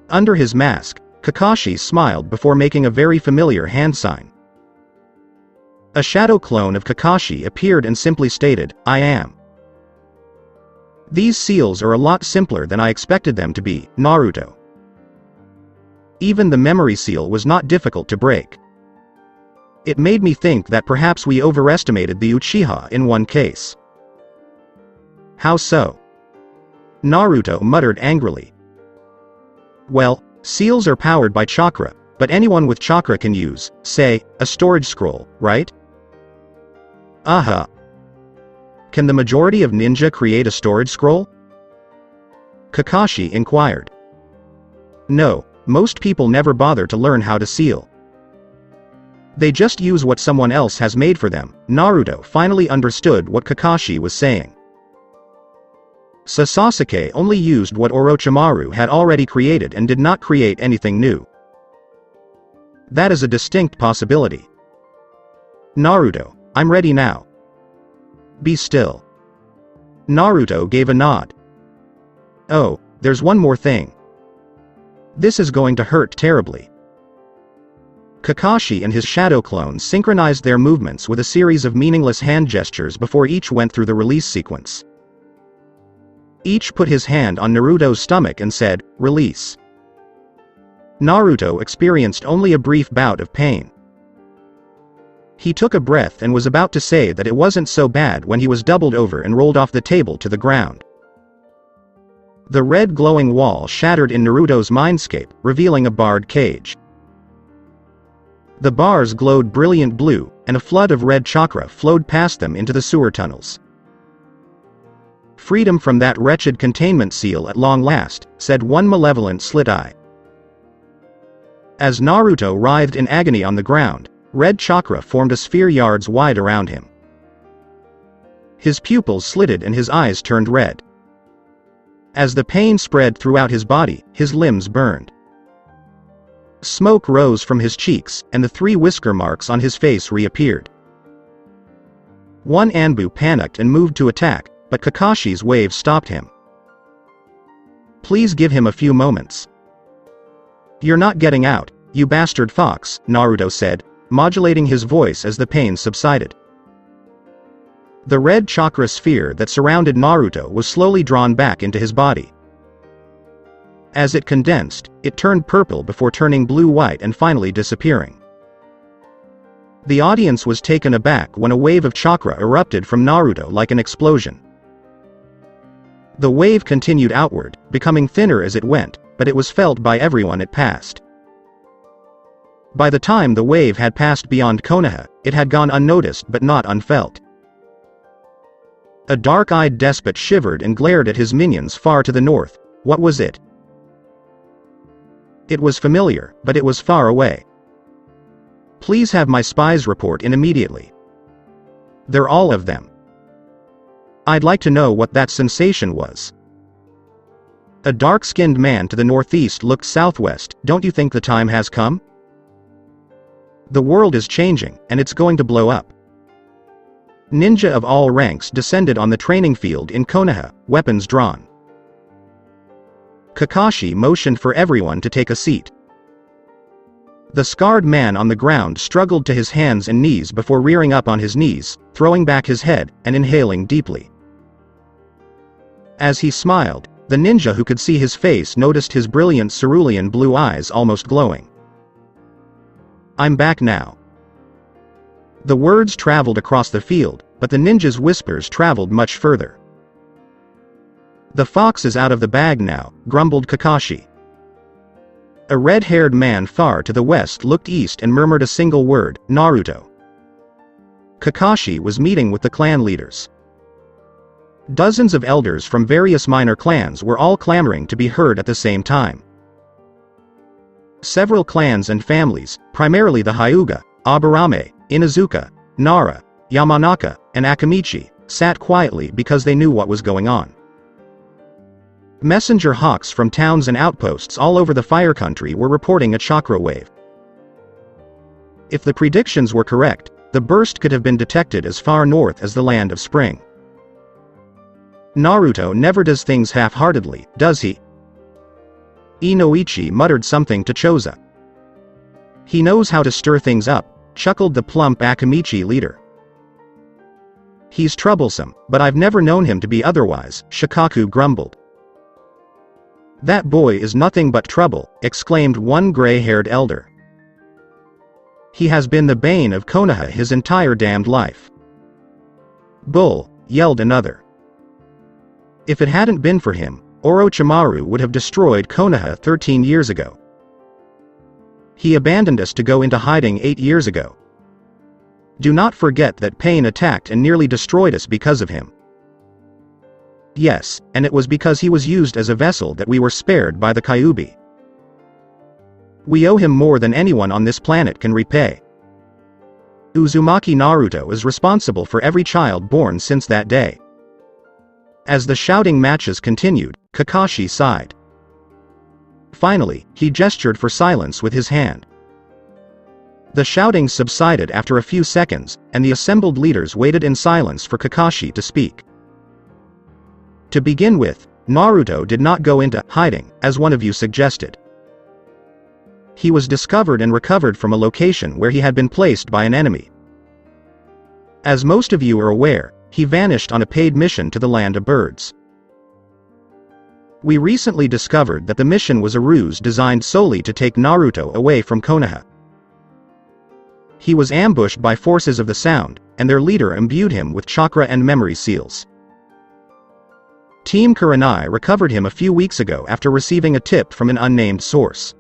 Under his mask, Kakashi smiled before making a very familiar hand sign. A shadow clone of Kakashi appeared and simply stated, I am. These seals are a lot simpler than I expected them to be, Naruto. Even the memory seal was not difficult to break. It made me think that perhaps we overestimated the Uchiha in one case. How so? Naruto muttered angrily. Well, seals are powered by chakra, but anyone with chakra can use, say, a storage scroll, right? Can the majority of ninja create a storage scroll? Kakashi inquired. No, most people never bother to learn how to seal. They just use what someone else has made for them. Naruto finally understood what Kakashi was saying. Sasuke only used what Orochimaru had already created and did not create anything new. That is a distinct possibility. Naruto, I'm ready now. Be still. Naruto gave a nod. Oh, there's one more thing. This is going to hurt terribly. Kakashi and his shadow clone synchronized their movements with a series of meaningless hand gestures before each went through the release sequence. Each put his hand on Naruto's stomach and said, release. Naruto experienced only a brief bout of pain. He took a breath and was about to say that it wasn't so bad when he was doubled over and rolled off the table to the ground. The red glowing wall shattered in Naruto's mindscape, revealing a barred cage. The bars glowed brilliant blue, and a flood of red chakra flowed past them into the sewer tunnels. Freedom from that wretched containment seal at long last, said one malevolent slit eye. As Naruto writhed in agony on the ground, red chakra formed a sphere yards wide around him. His pupils slitted and his eyes turned red. As the pain spread throughout his body, his limbs burned. Smoke rose from his cheeks, and the 3 whisker marks on his face reappeared. One Anbu panicked and moved to attack, but Kakashi's wave stopped him. Please give him a few moments. You're not getting out, you bastard fox, Naruto said, modulating his voice as the pain subsided. The red chakra sphere that surrounded Naruto was slowly drawn back into his body. As it condensed, it turned purple before turning blue-white and finally disappearing. The audience was taken aback when a wave of chakra erupted from Naruto like an explosion. The wave continued outward, becoming thinner as it went, but it was felt by everyone it passed. By the time the wave had passed beyond Konoha, it had gone unnoticed but not unfelt. A dark-eyed despot shivered and glared at his minions far to the north. What was it? It was familiar, but it was far away. Please have my spies report in immediately. They're all of them. I'd like to know what that sensation was. A dark-skinned man to the northeast looked southwest. Don't you think the time has come? The world is changing, and it's going to blow up. Ninja of all ranks descended on the training field in Konoha, weapons drawn. Kakashi motioned for everyone to take a seat. The scarred man on the ground struggled to his hands and knees before rearing up on his knees, throwing back his head, and inhaling deeply. As he smiled, the ninja who could see his face noticed his brilliant cerulean blue eyes almost glowing. I'm back now. The words traveled across the field, but the ninja's whispers traveled much further. The fox is out of the bag now, grumbled Kakashi. A red-haired man far to the west looked east and murmured a single word, Naruto. Kakashi was meeting with the clan leaders. Dozens of elders from various minor clans were all clamoring to be heard at the same time. Several clans and families, primarily the Hyuga, Aburame, Inuzuka, Nara, Yamanaka, and Akamichi, sat quietly because they knew what was going on. Messenger hawks from towns and outposts all over the Fire Country were reporting a chakra wave. If the predictions were correct, the burst could have been detected as far north as the Land of Spring. Naruto never does things half-heartedly, does he? Inoichi muttered something to Choza. He knows how to stir things up, chuckled the plump Akamichi leader. He's troublesome, but I've never known him to be otherwise, Shikaku grumbled. That boy is nothing but trouble, exclaimed one gray-haired elder. He has been the bane of Konoha his entire damned life. Bull, yelled another. If it hadn't been for him, Orochimaru would have destroyed Konoha 13 years ago. He abandoned us to go into hiding 8 years ago. Do not forget that Pain attacked and nearly destroyed us because of him. Yes, and it was because he was used as a vessel that we were spared by the Kyuubi. We owe him more than anyone on this planet can repay. Uzumaki Naruto is responsible for every child born since that day. As the shouting matches continued, Kakashi sighed. Finally, he gestured for silence with his hand. The shouting subsided after a few seconds, and the assembled leaders waited in silence for Kakashi to speak. To begin with, Naruto did not go into hiding, as one of you suggested. He was discovered and recovered from a location where he had been placed by an enemy. As most of you are aware, he vanished on a paid mission to the Land of Birds. We recently discovered that the mission was a ruse designed solely to take Naruto away from Konoha. He was ambushed by forces of the Sound, and their leader imbued him with chakra and memory seals. Team Kurenai recovered him a few weeks ago after receiving a tip from an unnamed source.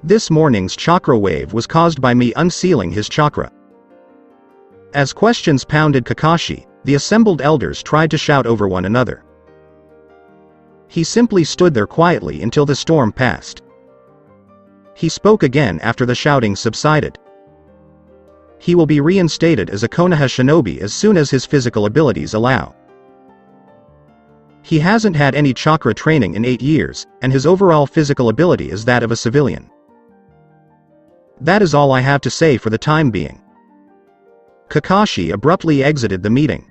This morning's chakra wave was caused by me unsealing his chakra. As questions pounded Kakashi, the assembled elders tried to shout over one another. He simply stood there quietly until the storm passed. He spoke again after the shouting subsided. He will be reinstated as a Konoha shinobi as soon as his physical abilities allow. He hasn't had any chakra training in 8 years, and his overall physical ability is that of a civilian. That is all I have to say for the time being. Kakashi abruptly exited the meeting.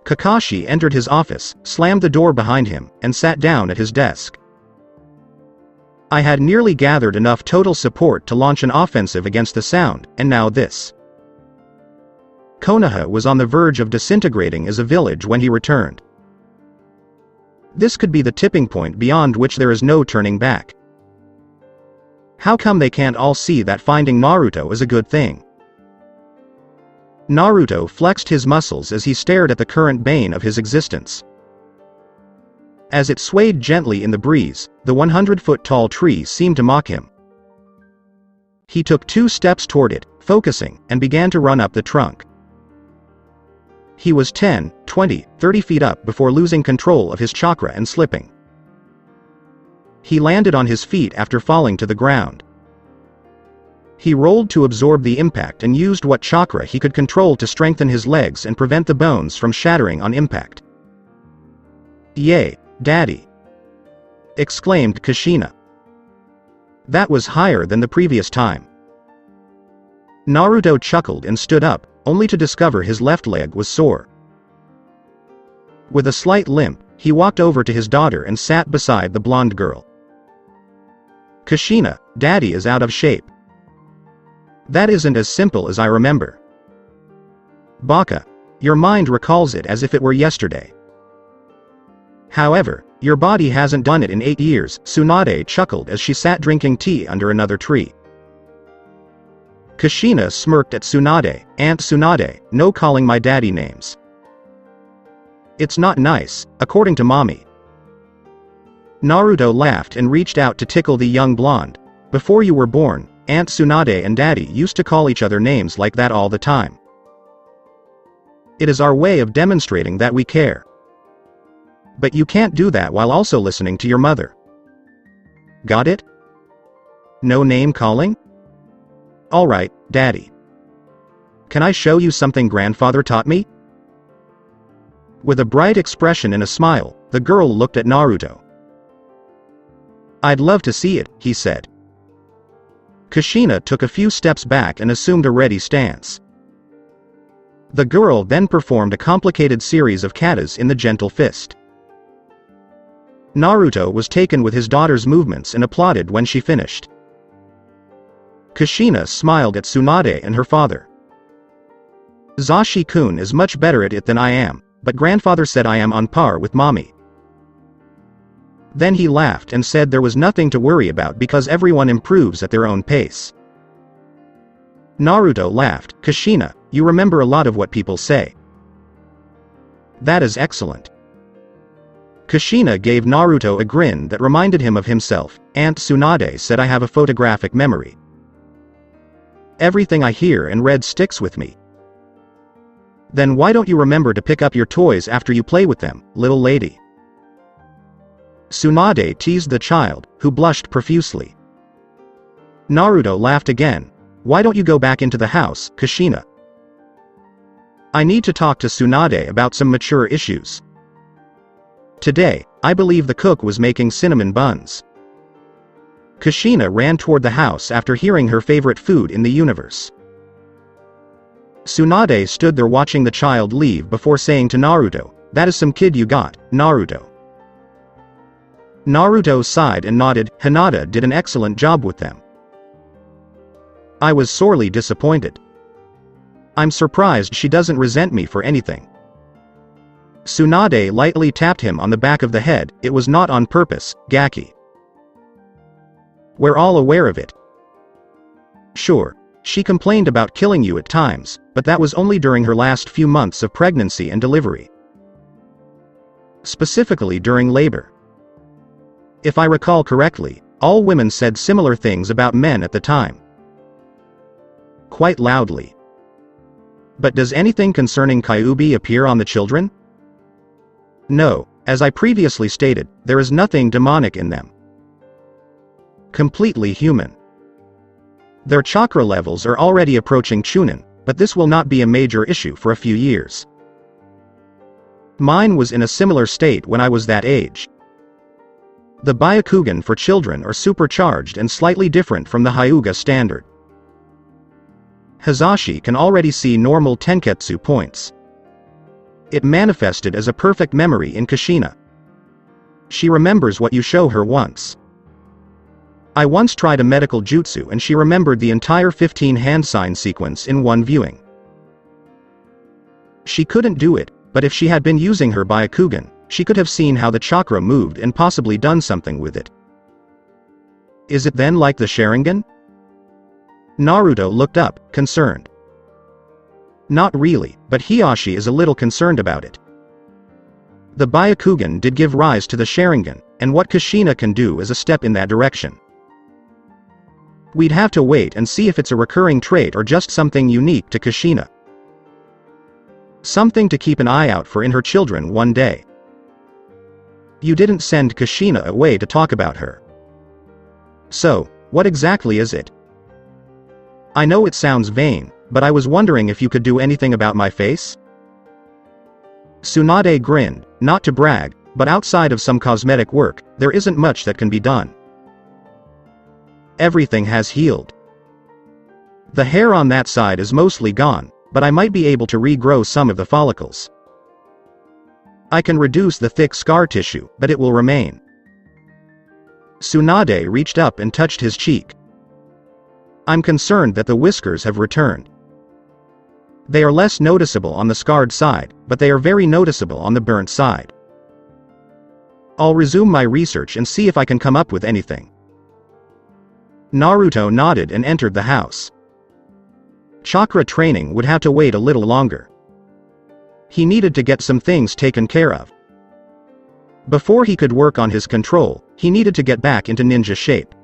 Kakashi entered his office, slammed the door behind him, and sat down at his desk. I had nearly gathered enough total support to launch an offensive against the Sound, and now this. Konoha was on the verge of disintegrating as a village when he returned. This could be the tipping point beyond which there is no turning back. How come they can't all see that finding Naruto is a good thing? Naruto flexed his muscles as he stared at the current bane of his existence. As it swayed gently in the breeze, the 100-foot-tall tree seemed to mock him. He took 2 steps toward it, focusing, and began to run up the trunk. He was 10, 20, 30 feet up before losing control of his chakra and slipping. He landed on his feet after falling to the ground. He rolled to absorb the impact and used what chakra he could control to strengthen his legs and prevent the bones from shattering on impact. "Yay, Daddy!" exclaimed Kushina. That was higher than the previous time. Naruto chuckled and stood up, only to discover his left leg was sore. With a slight limp, he walked over to his daughter and sat beside the blonde girl. "Kushina, Daddy is out of shape." "That isn't as simple as I remember." "Baka, your mind recalls it as if it were yesterday. However, your body hasn't done it in 8 years," Tsunade chuckled as she sat drinking tea under another tree. Kushina smirked at Tsunade. "Aunt Tsunade, no calling my daddy names. It's not nice, according to mommy." Naruto laughed and reached out to tickle the young blonde. "Before you were born, Aunt Tsunade and Daddy used to call each other names like that all the time. It is our way of demonstrating that we care. But you can't do that while also listening to your mother. Got it? No name calling? Alright, Daddy. Can I show you something grandfather taught me?" With a bright expression and a smile, the girl looked at Naruto. "I'd love to see it," he said. Kushina took a few steps back and assumed a ready stance. The girl then performed a complicated series of katas in the gentle fist. Naruto was taken with his daughter's movements and applauded when she finished. Kushina smiled at Tsunade and her father. "Zashi-kun is much better at it than I am, but grandfather said I am on par with mommy." Then he laughed and said there was nothing to worry about because everyone improves at their own pace. Naruto laughed. "Kushina, you remember a lot of what people say. That is excellent." Kushina gave Naruto a grin that reminded him of himself. "Aunt Tsunade said I have a photographic memory. Everything I hear and read sticks with me." "Then why don't you remember to pick up your toys after you play with them, little lady?" Tsunade teased the child, who blushed profusely. Naruto laughed again. "Why don't you go back into the house, Kushina? I need to talk to Tsunade about some mature issues. Today, I believe the cook was making cinnamon buns." Kushina ran toward the house after hearing her favorite food in the universe. Tsunade stood there watching the child leave before saying to Naruto, "That is some kid you got, Naruto." Naruto sighed and nodded. "Hinata did an excellent job with them. I was sorely disappointed. I'm surprised she doesn't resent me for anything." Tsunade lightly tapped him on the back of the head. "It was not on purpose, Gaki. We're all aware of it. Sure, she complained about killing you at times, but that was only during her last few months of pregnancy and delivery. Specifically during labor. If I recall correctly, all women said similar things about men at the time. Quite loudly. But does anything concerning Kyuubi appear on the children? No, as I previously stated, there is nothing demonic in them. Completely human. Their chakra levels are already approaching Chunin, but this will not be a major issue for a few years. Mine was in a similar state when I was that age. The Byakugan for children are supercharged and slightly different from the Hyuga standard. Hazashi can already see normal Tenketsu points. It manifested as a perfect memory in Kushina. She remembers what you show her once. I once tried a medical jutsu and she remembered the entire 15 hand sign sequence in one viewing. She couldn't do it, but if she had been using her Byakugan, she could have seen how the chakra moved and possibly done something with it. Is it then like the Sharingan? Naruto looked up, concerned. Not really, but Hiyashi is a little concerned about it. The Byakugan did give rise to the Sharingan, and what Kushina can do is a step in that direction. We'd have to wait and see if it's a recurring trait or just something unique to Kushina. Something to keep an eye out for in her children one day. You didn't send Kushina away to talk about her. So, what exactly is it? I know it sounds vain, but I was wondering if you could do anything about my face? Tsunade grinned, not to brag, but outside of some cosmetic work, there isn't much that can be done. Everything has healed. The hair on that side is mostly gone, but I might be able to regrow some of the follicles. I can reduce the thick scar tissue, but it will remain. Tsunade reached up and touched his cheek. I'm concerned that the whiskers have returned. They are less noticeable on the scarred side, but they are very noticeable on the burnt side. I'll resume my research and see if I can come up with anything. Naruto nodded and entered the house. Chakra training would have to wait a little longer. He needed to get some things taken care of. Before he could work on his control, he needed to get back into ninja shape.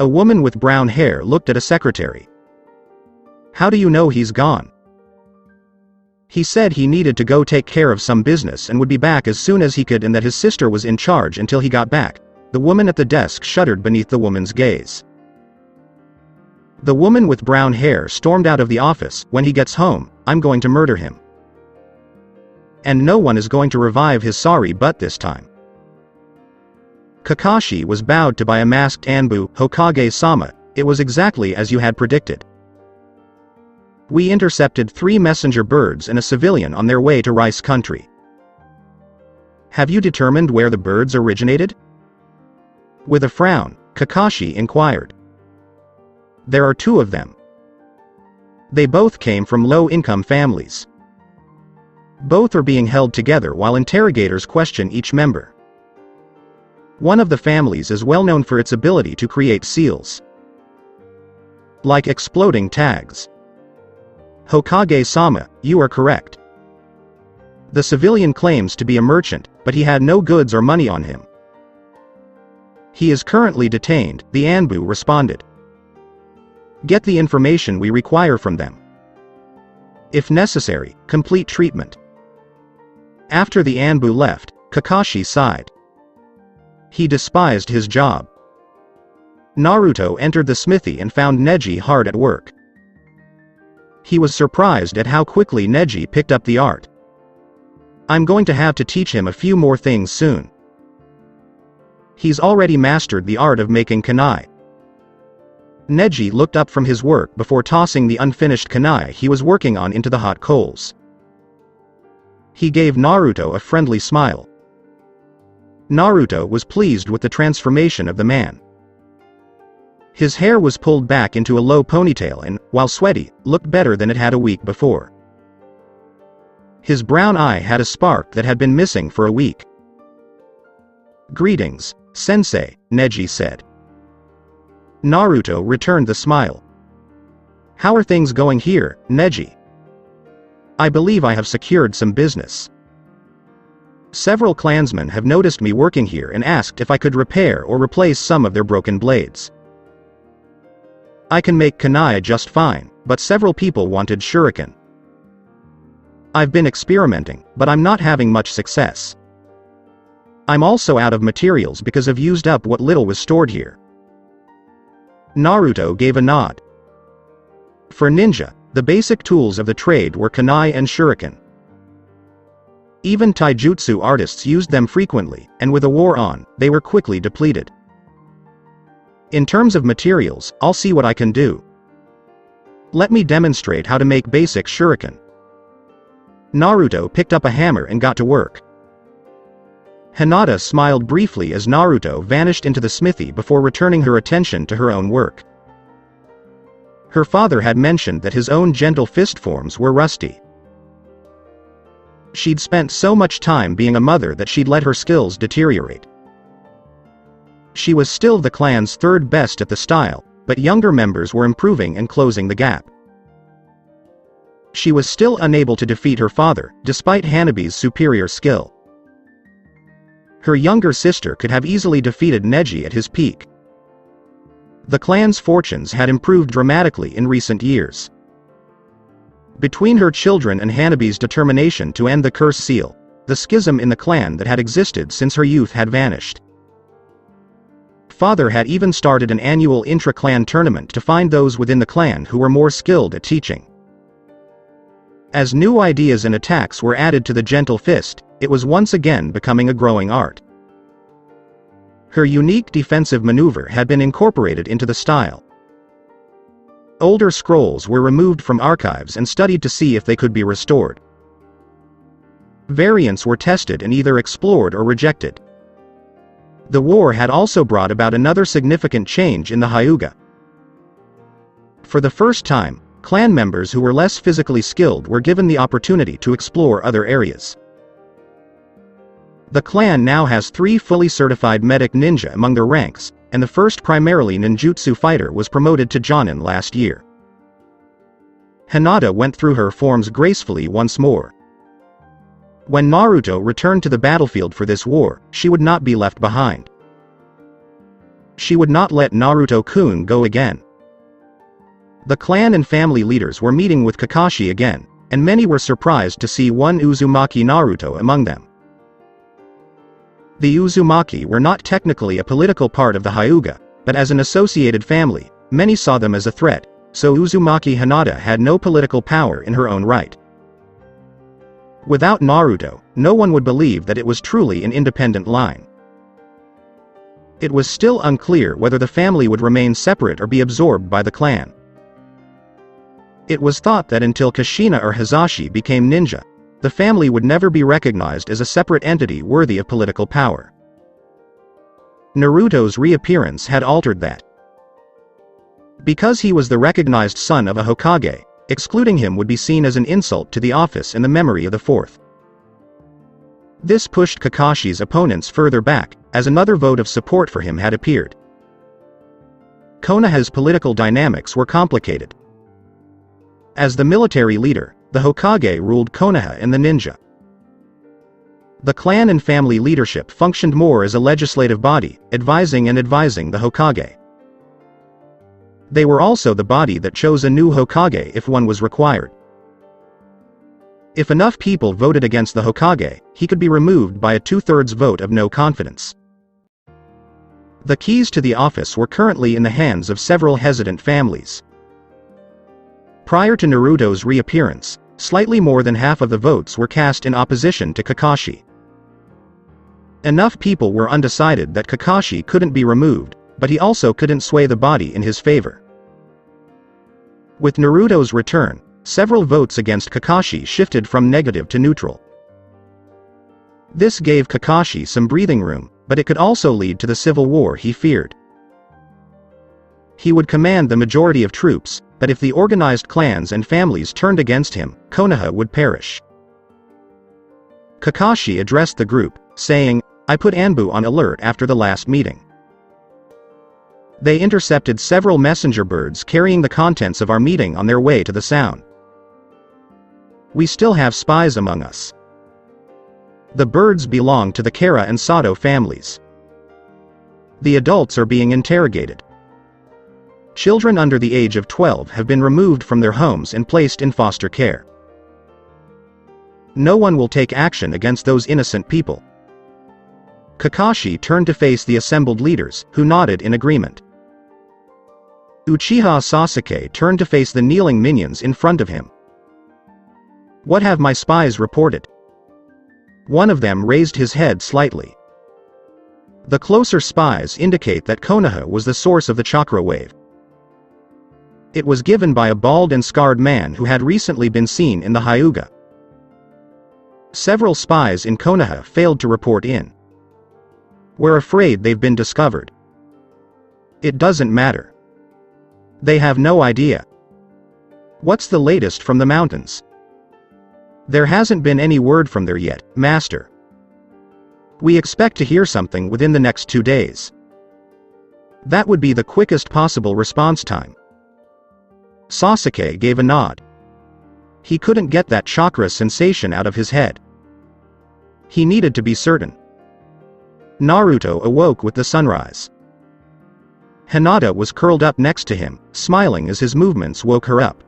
A woman with brown hair looked at a secretary. How do you know he's gone? He said he needed to go take care of some business and would be back as soon as he could and that his sister was in charge until he got back. The woman at the desk shuddered beneath the woman's gaze. The woman with brown hair stormed out of the office. When he gets home, I'm going to murder him. And no one is going to revive his sorry butt this time. Kakashi was bowed to by a masked Anbu. Hokage-sama, it was exactly as you had predicted. We intercepted 3 messenger birds and a civilian on their way to Rice Country. Have you determined where the birds originated? With a frown, Kakashi inquired. There are 2 of them. They both came from low-income families. Both are being held together while interrogators question each member. One of the families is well known for its ability to create seals. Like exploding tags. Hokage-sama, you are correct. The civilian claims to be a merchant, but he had no goods or money on him. He is currently detained, the Anbu responded. Get the information we require from them. If necessary, complete treatment. After the Anbu left, Kakashi sighed. He despised his job. Naruto entered the smithy and found Neji hard at work. He was surprised at how quickly Neji picked up the art. I'm going to have to teach him a few more things soon. He's already mastered the art of making kunai. Neji looked up from his work before tossing the unfinished kunai he was working on into the hot coals. He gave Naruto a friendly smile. Naruto was pleased with the transformation of the man. His hair was pulled back into a low ponytail and, while sweaty, looked better than it had a week before. His brown eye had a spark that had been missing for a week. Greetings, Sensei, Neji said. Naruto returned the smile. How are things going here, Neji? I believe I have secured some business. Several clansmen have noticed me working here and asked if I could repair or replace some of their broken blades. I can make kunai just fine, but several people wanted shuriken. I've been experimenting, but I'm not having much success. I'm also out of materials because I've used up what little was stored here. Naruto gave a nod. For ninja, the basic tools of the trade were kunai and shuriken. Even taijutsu artists used them frequently, and with a war on, they were quickly depleted. In terms of materials, I'll see what I can do. Let me demonstrate how to make basic shuriken. Naruto picked up a hammer and got to work. Hinata smiled briefly as Naruto vanished into the smithy before returning her attention to her own work. Her father had mentioned that his own gentle fist forms were rusty. She'd spent so much time being a mother that she'd let her skills deteriorate. She was still the clan's 3rd best at the style, but younger members were improving and closing the gap. She was still unable to defeat her father, despite Hanabi's superior skill. Her younger sister could have easily defeated Neji at his peak. The clan's fortunes had improved dramatically in recent years. Between her children and Hanabi's determination to end the curse seal, the schism in the clan that had existed since her youth had vanished. father had even started an annual intra-clan tournament to find those within the clan who were more skilled at teaching. As new ideas and attacks were added to the gentle fist, it was once again becoming a growing art. Her unique defensive maneuver had been incorporated into the style. Older scrolls were removed from archives and studied to see if they could be restored. Variants were tested and either explored or rejected. The war had also brought about another significant change in the Hyuga. For the first time, clan members who were less physically skilled were given the opportunity to explore other areas. The clan now has 3 fully certified medic ninja among their ranks, and the first primarily ninjutsu fighter was promoted to Jonin last year. Hinata went through her forms gracefully once more. When Naruto returned to the battlefield for this war, she would not be left behind. She would not let Naruto-kun go again. The clan and family leaders were meeting with Kakashi again, and many were surprised to see one Uzumaki Naruto among them. The Uzumaki were not technically a political part of the Hyuga, but as an associated family, many saw them as a threat, so Uzumaki Hinata had no political power in her own right. Without Naruto, no one would believe that it was truly an independent line. It was still unclear whether the family would remain separate or be absorbed by the clan. It was thought that until Kushina or Hizashi became ninja, the family would never be recognized as a separate entity worthy of political power. Naruto's reappearance had altered that. Because he was the recognized son of a Hokage, excluding him would be seen as an insult to the office and the memory of the fourth. This pushed Kakashi's opponents further back, as another vote of support for him had appeared. Konoha's political dynamics were complicated. As the military leader, the Hokage ruled Konoha and the ninja. The clan and family leadership functioned more as a legislative body, advising the Hokage. They were also the body that chose a new Hokage if one was required. If enough people voted against the Hokage, he could be removed by a 2/3 vote of no confidence. The keys to the office were currently in the hands of several hesitant families. Prior to Naruto's reappearance, slightly more than half of the votes were cast in opposition to Kakashi. Enough people were undecided that Kakashi couldn't be removed, but he also couldn't sway the body in his favor. With Naruto's return, several votes against Kakashi shifted from negative to neutral. This gave Kakashi some breathing room, but it could also lead to the civil war he feared. He would command the majority of troops, but if the organized clans and families turned against him, Konoha would perish. Kakashi addressed the group, saying, "I put Anbu on alert after the last meeting. They intercepted several messenger birds carrying the contents of our meeting on their way to the sound. We still have spies among us. The birds belong to the Kara and Sato families. The adults are being interrogated. Children under the age of 12 have been removed from their homes and placed in foster care. No one will take action against those innocent people." Kakashi turned to face the assembled leaders, who nodded in agreement. Uchiha Sasuke turned to face the kneeling minions in front of him. "What have my spies reported?" One of them raised his head slightly. The closer spies indicate that Konoha was the source of the chakra wave. It was given by a bald and scarred man who had recently been seen in the Hyuga. Several spies in Konoha failed to report in. "We're afraid they've been discovered." It doesn't matter. They have no idea. What's the latest from the mountains? There hasn't been any word from there yet, Master. We expect to hear something within the next 2 days. That would be the quickest possible response time. Sasuke gave a nod. He couldn't get that chakra sensation out of his head. He needed to be certain. Naruto awoke with the sunrise. Hinata was curled up next to him, smiling as his movements woke her up.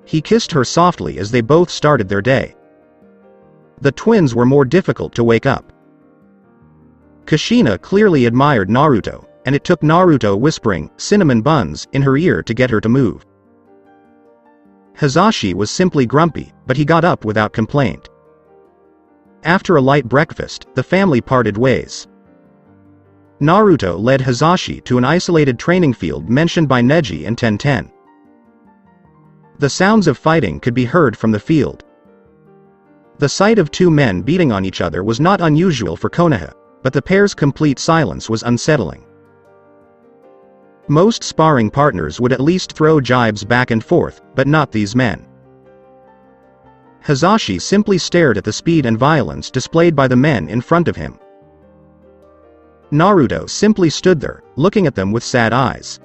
He kissed her softly as they both started their day. The twins were more difficult to wake up. Kushina clearly admired Naruto, and it took Naruto whispering "cinnamon buns" in her ear to get her to move. Hisashi was simply grumpy, but he got up without complaint. After a light breakfast, the family parted ways. Naruto led Hisashi to an isolated training field mentioned by Neji and Tenten. The sounds of fighting could be heard from the field. The sight of two men beating on each other was not unusual for Konoha, but the pair's complete silence was unsettling. Most sparring partners would at least throw jibes back and forth, but not these men. Hisashi simply stared at the speed and violence displayed by the men in front of him. Naruto simply stood there, looking at them with sad eyes.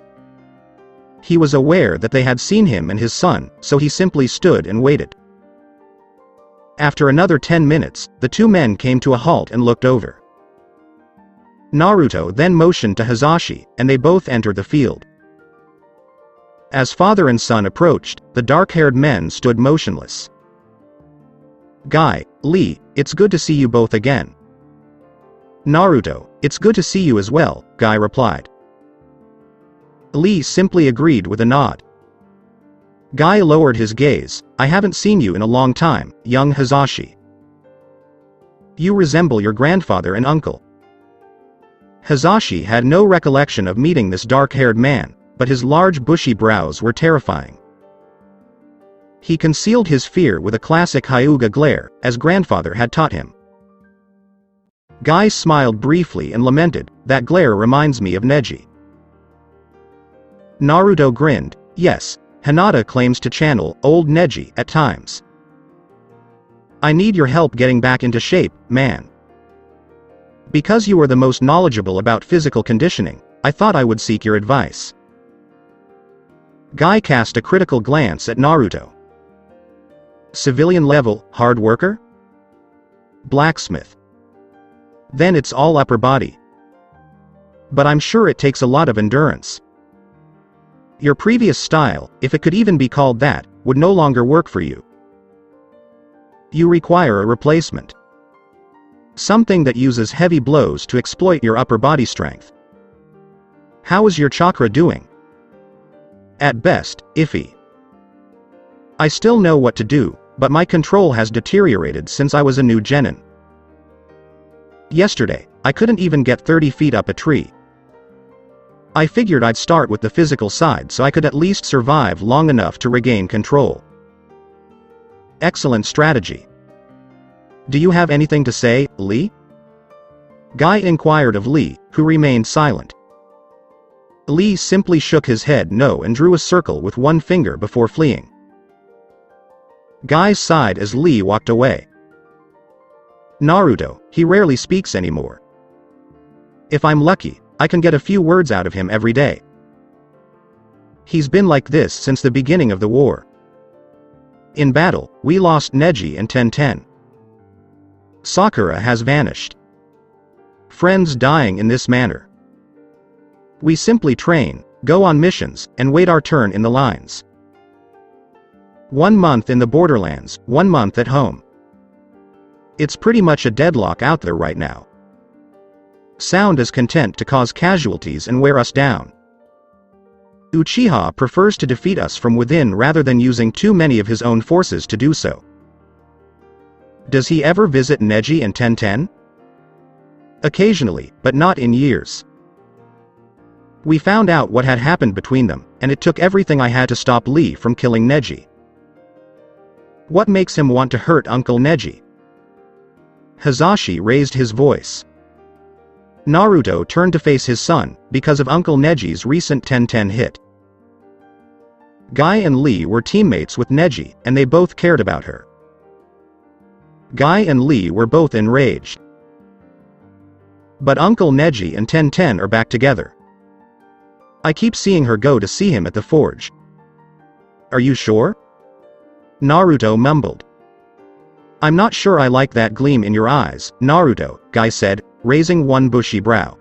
He was aware that they had seen him and his son, so he simply stood and waited. After another 10 minutes, the two men came to a halt and looked over. Naruto then motioned to Hisashi, and they both entered the field. As father and son approached, the dark-haired men stood motionless. "Guy, Lee, it's good to see you both again." "Naruto, it's good to see you as well," Guy replied. Lee simply agreed with a nod. Guy lowered his gaze. "I haven't seen you in a long time, young Hisashi. You resemble your grandfather and uncle." Hisashi had no recollection of meeting this dark-haired man, but his large bushy brows were terrifying. He concealed his fear with a classic Hyuga glare, as grandfather had taught him. Guy smiled briefly and lamented, "That glare reminds me of Neji." Naruto grinned. "Yes, Hinata claims to channel old Neji at times. I need your help getting back into shape, man. Because you are the most knowledgeable about physical conditioning, I thought I would seek your advice." Guy cast a critical glance at Naruto. "Civilian level, hard worker? Blacksmith. Then it's all upper body. But I'm sure it takes a lot of endurance. Your previous style, if it could even be called that, would no longer work for you. You require a replacement. Something that uses heavy blows to exploit your upper body strength. How is your chakra doing?" "At best, iffy. I still know what to do, but my control has deteriorated since I was a new genin. Yesterday, I couldn't even get 30 feet up a tree. I figured I'd start with the physical side so I could at least survive long enough to regain control." "Excellent strategy. Do you have anything to say, Lee?" Guy inquired of Lee, who remained silent. Lee simply shook his head no and drew a circle with one finger before fleeing. Guy sighed as Lee walked away. "Naruto, he rarely speaks anymore. If I'm lucky, I can get a few words out of him every day. He's been like this since the beginning of the war. In battle, we lost Neji and Tenten. Sakura has vanished. Friends dying in this manner. We simply train, go on missions, and wait our turn in the lines. 1 month in the borderlands, 1 month at home. It's pretty much a deadlock out there right now. Sound is content to cause casualties and wear us down. Uchiha prefers to defeat us from within rather than using too many of his own forces to do so. Does he ever visit Neji and Tenten? Occasionally, but not in years. We found out what had happened between them, and it took everything I had to stop Lee from killing Neji. What makes him want to hurt Uncle Neji?" Hisashi raised his voice. Naruto turned to face his son, because of Uncle Neji's recent Tenten hit. Guy and Lee were teammates with Neji, and they both cared about her. Guy and Lee were both enraged. But Uncle Neji and Tenten are back together. I keep seeing her go to see him at the forge. Are you sure? Naruto mumbled. I'm not sure I like that gleam in your eyes, Naruto, Guy said, raising one bushy brow.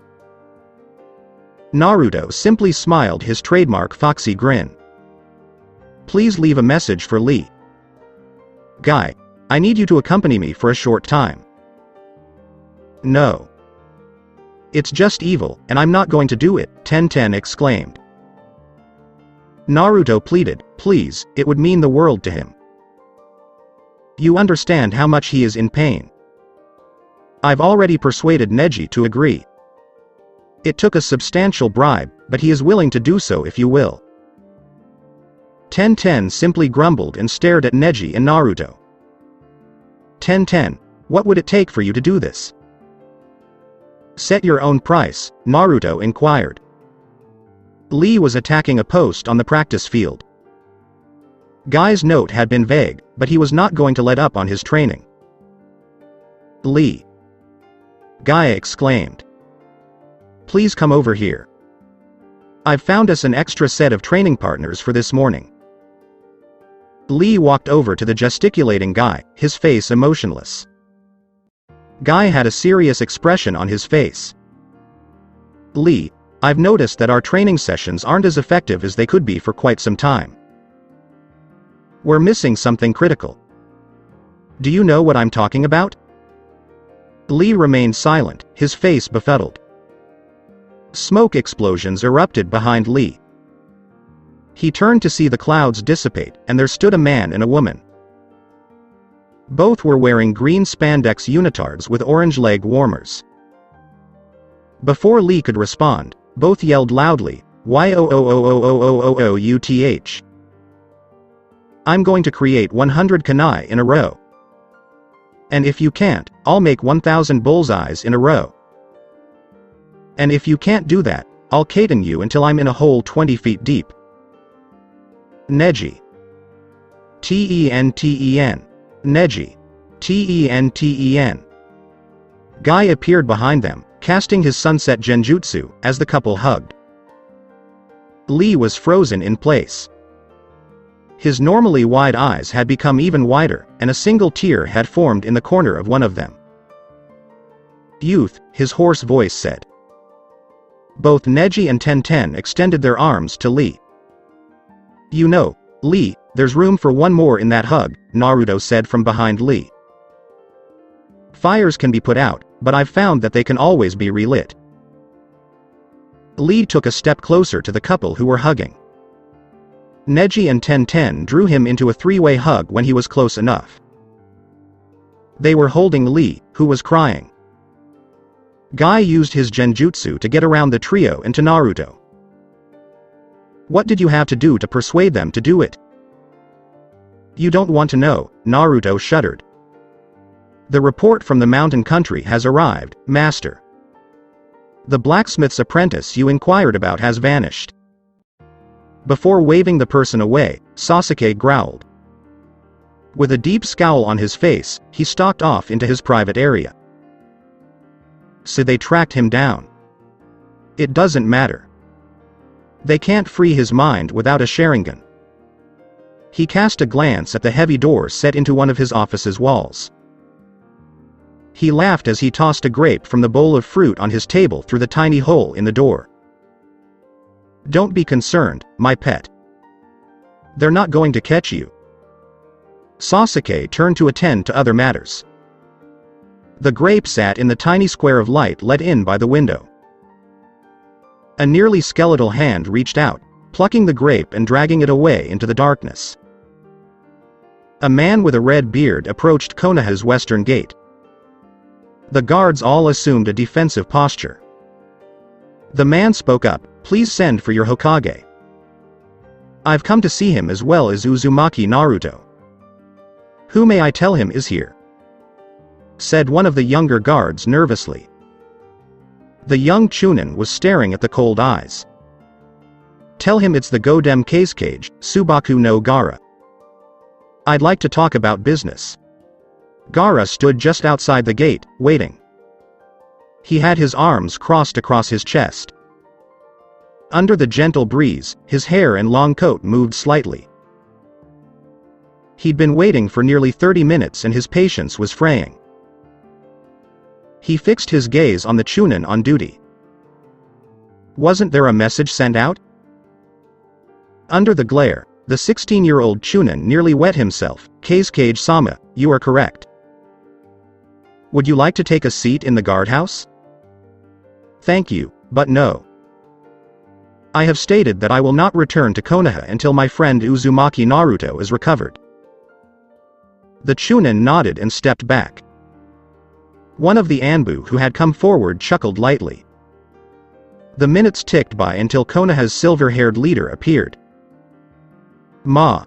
Naruto simply smiled his trademark foxy grin. Please leave a message for Lee. Guy, I need you to accompany me for a short time. No. It's just evil, and I'm not going to do it, Tenten exclaimed. Naruto pleaded, please, it would mean the world to him. You understand how much he is in pain. I've already persuaded Neji to agree. It took a substantial bribe, but he is willing to do so if you will. Tenten simply grumbled and stared at Neji and Naruto. Tenten, what would it take for you to do this? Set your own price, Naruto inquired. Lee was attacking a post on the practice field. Guy's note had been vague, but he was not going to let up on his training. Lee. Guy exclaimed. Please come over here. I've found us an extra set of training partners for this morning. Lee walked over to the gesticulating Guy, his face emotionless. Guy had a serious expression on his face. Lee, I've noticed that our training sessions aren't as effective as they could be for quite some time. We're missing something critical. Do you know what I'm talking about? Lee remained silent, his face befuddled. Smoke explosions erupted behind Lee. He turned to see the clouds dissipate, and there stood a man and a woman. Both were wearing green spandex unitards with orange leg warmers. Before Lee could respond, both yelled loudly, "Yoouth! I'm going to create 100 kunai in a row. And if you can't, I'll make 1,000 bullseyes in a row. And if you can't do that, I'll katen you until I'm in a hole 20 feet deep." Neji. Tenten. Neji. Tenten. Guy appeared behind them, casting his sunset genjutsu, as the couple hugged. Lee was frozen in place. His normally wide eyes had become even wider, and a single tear had formed in the corner of one of them. "Youth," his hoarse voice said. Both Neji and Tenten extended their arms to Lee. "You know, Lee, there's room for one more in that hug," Naruto said from behind Lee. "Fires can be put out, but I've found that they can always be relit." Lee took a step closer to the couple who were hugging. Neji and Tenten drew him into a three-way hug when he was close enough. They were holding Lee, who was crying. Guy used his genjutsu to get around the trio and to Naruto. "What did you have to do to persuade them to do it?" "You don't want to know," Naruto shuddered. "The report from the mountain country has arrived, master. The blacksmith's apprentice you inquired about has vanished." Before waving the person away, Sasuke growled. With a deep scowl on his face, he stalked off into his private area. So they tracked him down. It doesn't matter. They can't free his mind without a Sharingan. He cast a glance at the heavy door set into one of his office's walls. He laughed as he tossed a grape from the bowl of fruit on his table through the tiny hole in the door. "Don't be concerned, my pet. They're not going to catch you." Sasuke turned to attend to other matters. The grape sat in the tiny square of light let in by the window. A nearly skeletal hand reached out, plucking the grape and dragging it away into the darkness. A man with a red beard approached Konoha's western gate. The guards all assumed a defensive posture. The man spoke up, "Please send for your Hokage. I've come to see him as well as Uzumaki Naruto." "Who may I tell him is here?" said one of the younger guards nervously. The young Chunin was staring at the cold eyes. "Tell him it's the Godem Kazekage, Subaku no Gaara. I'd like to talk about business." Gaara stood just outside the gate, waiting. He had his arms crossed across his chest. Under the gentle breeze, his hair and long coat moved slightly. He'd been waiting for nearly 30 minutes and his patience was fraying. He fixed his gaze on the Chunin on duty. Wasn't there a message sent out? Under the glare, the 16-year-old Chunin nearly wet himself. "Kazekage-sama, you are correct. Would you like to take a seat in the guardhouse?" Thank you, but no. I have stated that I will not return to Konoha until my friend Uzumaki Naruto is recovered. The Chunin nodded and stepped back. One of the Anbu who had come forward chuckled lightly. The minutes ticked by until Konoha's silver-haired leader appeared. Ma,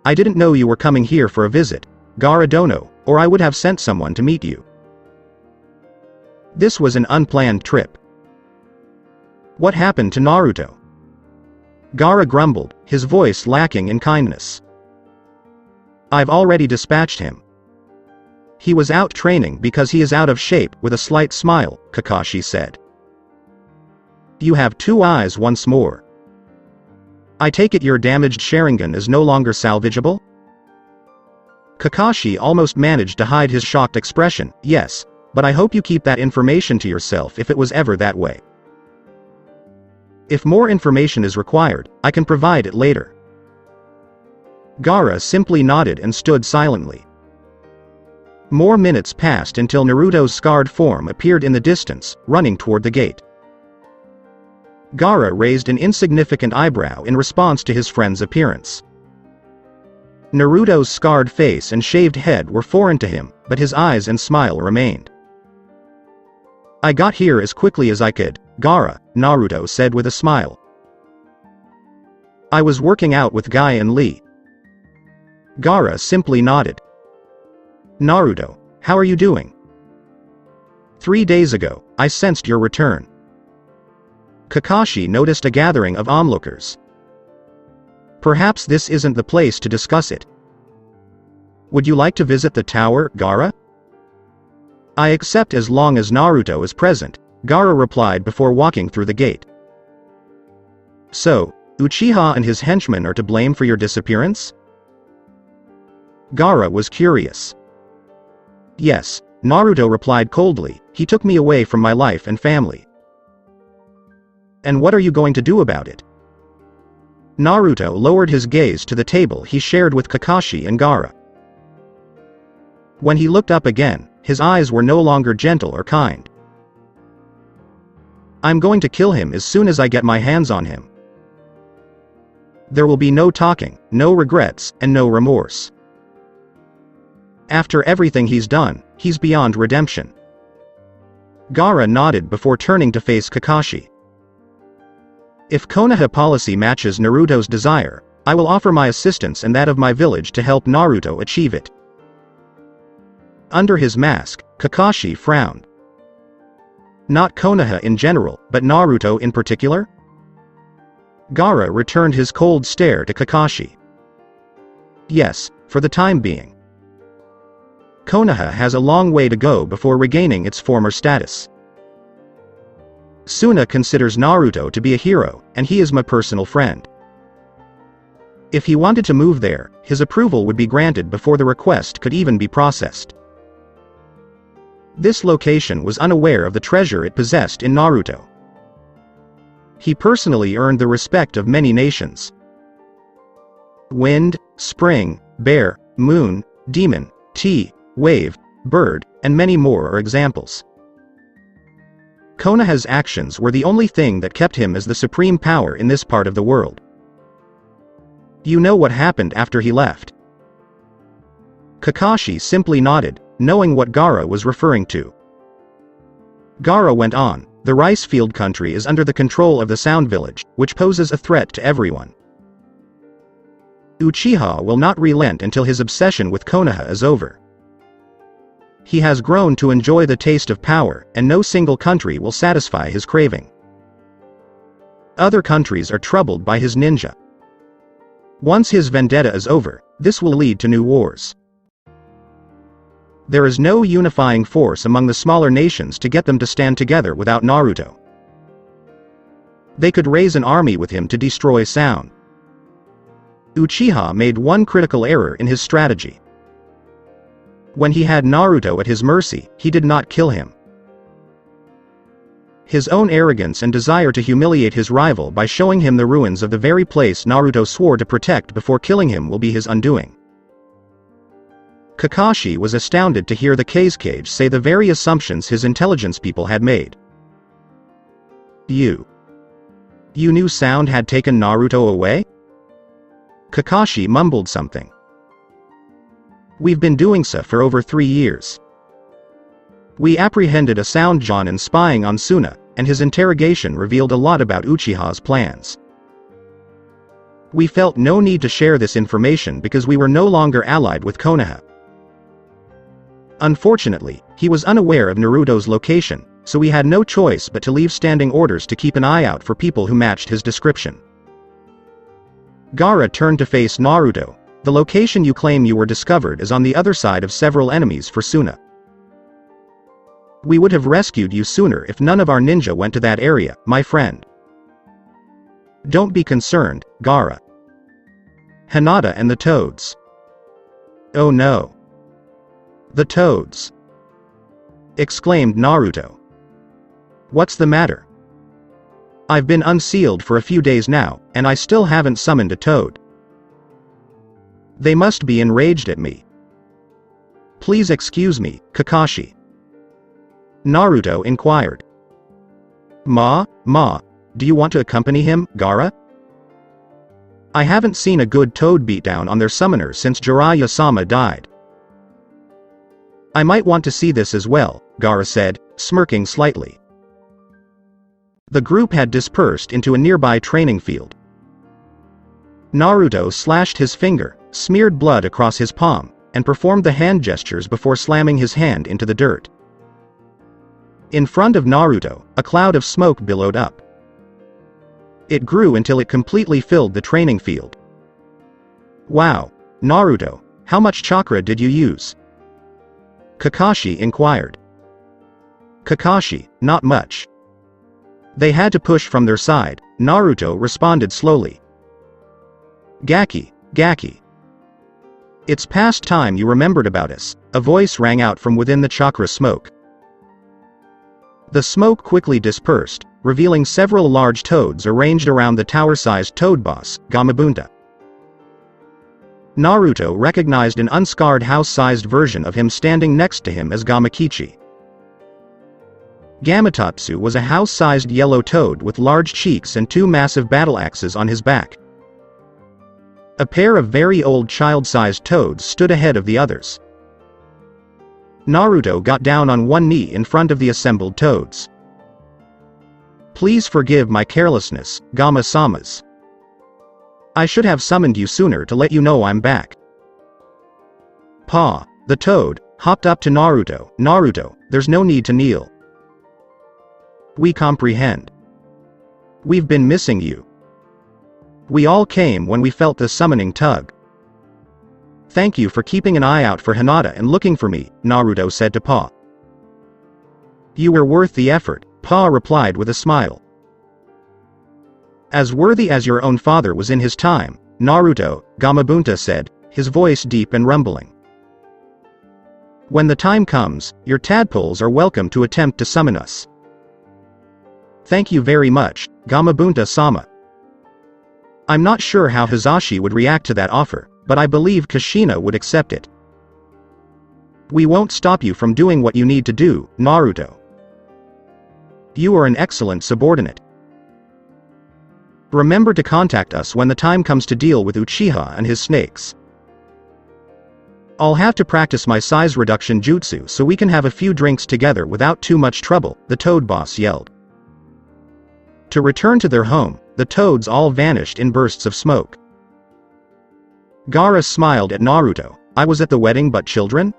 I didn't know you were coming here for a visit, Gaara Dono, or I would have sent someone to meet you. This was an unplanned trip. What happened to Naruto? Gaara grumbled, his voice lacking in kindness. I've already dispatched him. He was out training because he is out of shape. With a slight smile, Kakashi said. You have two eyes once more. I take it your damaged Sharingan is no longer salvageable? Kakashi almost managed to hide his shocked expression. Yes, but I hope you keep that information to yourself if it was ever that way. If more information is required, I can provide it later. Gaara simply nodded and stood silently. More minutes passed until Naruto's scarred form appeared in the distance, running toward the gate. Gaara raised an insignificant eyebrow in response to his friend's appearance. Naruto's scarred face and shaved head were foreign to him, but his eyes and smile remained. I got here as quickly as I could, Gaara, Naruto said with a smile. I was working out with Guy and Lee. Gaara simply nodded. Naruto, how are you doing? 3 days ago, I sensed your return. Kakashi noticed a gathering of onlookers. Perhaps this isn't the place to discuss it. Would you like to visit the tower, Gaara? I accept as long as Naruto is present, Gaara replied before walking through the gate. So, Uchiha and his henchmen are to blame for your disappearance? Gaara was curious. Yes, Naruto replied coldly, he took me away from my life and family. And what are you going to do about it? Naruto lowered his gaze to the table he shared with Kakashi and Gaara. When he looked up again, his eyes were no longer gentle or kind. I'm going to kill him as soon as I get my hands on him. There will be no talking, no regrets, and no remorse. After everything he's done, he's beyond redemption. Gaara nodded before turning to face Kakashi. If Konoha policy matches Naruto's desire, I will offer my assistance and that of my village to help Naruto achieve it. Under his mask, Kakashi frowned. Not Konoha in general, but Naruto in particular? Gaara returned his cold stare to Kakashi. Yes, for the time being. Konoha has a long way to go before regaining its former status. Suna considers Naruto to be a hero, and he is my personal friend. If he wanted to move there, his approval would be granted before the request could even be processed. This location was unaware of the treasure it possessed in Naruto. He personally earned the respect of many nations. Wind, spring, bear, moon, demon, tea, wave, bird, and many more are examples. Konoha's actions were the only thing that kept him as the supreme power in this part of the world. You know what happened after he left? Kakashi simply nodded, knowing what Gaara was referring to. Gaara went on, the rice field country is under the control of the Sound Village, which poses a threat to everyone. Uchiha will not relent until his obsession with Konoha is over. He has grown to enjoy the taste of power, and no single country will satisfy his craving. Other countries are troubled by his ninja. Once his vendetta is over, this will lead to new wars. There is no unifying force among the smaller nations to get them to stand together without Naruto. They could raise an army with him to destroy Sound. Uchiha made one critical error in his strategy. When he had Naruto at his mercy, he did not kill him. His own arrogance and desire to humiliate his rival by showing him the ruins of the very place Naruto swore to protect before killing him will be his undoing. Kakashi was astounded to hear the Kazekage say the very assumptions his intelligence people had made. You knew sound had taken Naruto away? Kakashi mumbled something. We've been doing so for over 3 years. We apprehended a sound Jonin spying on Suna, and his interrogation revealed a lot about Uchiha's plans. We felt no need to share this information because we were no longer allied with Konoha. Unfortunately, he was unaware of Naruto's location, so we had no choice but to leave standing orders to keep an eye out for people who matched his description. Gaara turned to face Naruto. The location you claim you were discovered is on the other side of several enemies for Suna. We would have rescued you sooner if none of our ninja went to that area, my friend. Don't be concerned, Gaara. Hinata and the toads. Oh no. The toads! Exclaimed Naruto. What's the matter? I've been unsealed for a few days now, and I still haven't summoned a toad. They must be enraged at me. Please excuse me, Kakashi. Naruto inquired. Ma, do you want to accompany him, Gaara? I haven't seen a good toad beatdown on their summoner since Jiraiya-sama died. I might want to see this as well, Gaara said, smirking slightly. The group had dispersed into a nearby training field. Naruto slashed his finger, smeared blood across his palm, and performed the hand gestures before slamming his hand into the dirt. In front of Naruto, a cloud of smoke billowed up. It grew until it completely filled the training field. Wow, Naruto, how much chakra did you use? Kakashi inquired. Kakashi, not much. They had to push from their side, Naruto responded slowly. Gaki. It's past time you remembered about us, a voice rang out from within the chakra smoke. The smoke quickly dispersed, revealing several large toads arranged around the tower-sized toad boss, Gamabunta. Naruto recognized an unscarred house-sized version of him standing next to him as Gamakichi. Gamatatsu was a house-sized yellow toad with large cheeks and 2 massive battle axes on his back. A pair of very old child-sized toads stood ahead of the others. Naruto got down on one knee in front of the assembled toads. Please forgive my carelessness, Gama-samas. I should have summoned you sooner to let you know I'm back. Pa, the toad, hopped up to Naruto. Naruto, there's no need to kneel. We comprehend. We've been missing you. We all came when we felt the summoning tug. Thank you for keeping an eye out for Hinata and looking for me, Naruto said to Pa. You were worth the effort, Pa replied with a smile. As worthy as your own father was in his time, Naruto, Gamabunta said, his voice deep and rumbling. When the time comes, your tadpoles are welcome to attempt to summon us. Thank you very much, Gamabunta-sama. I'm not sure how Hizashi would react to that offer, but I believe Kushina would accept it. We won't stop you from doing what you need to do, Naruto. You are an excellent subordinate. Remember to contact us when the time comes to deal with Uchiha and his snakes. I'll have to practice my size reduction jutsu so we can have a few drinks together without too much trouble, the toad boss yelled. To return to their home, the toads all vanished in bursts of smoke. Gaara smiled at Naruto. I was at the wedding but children?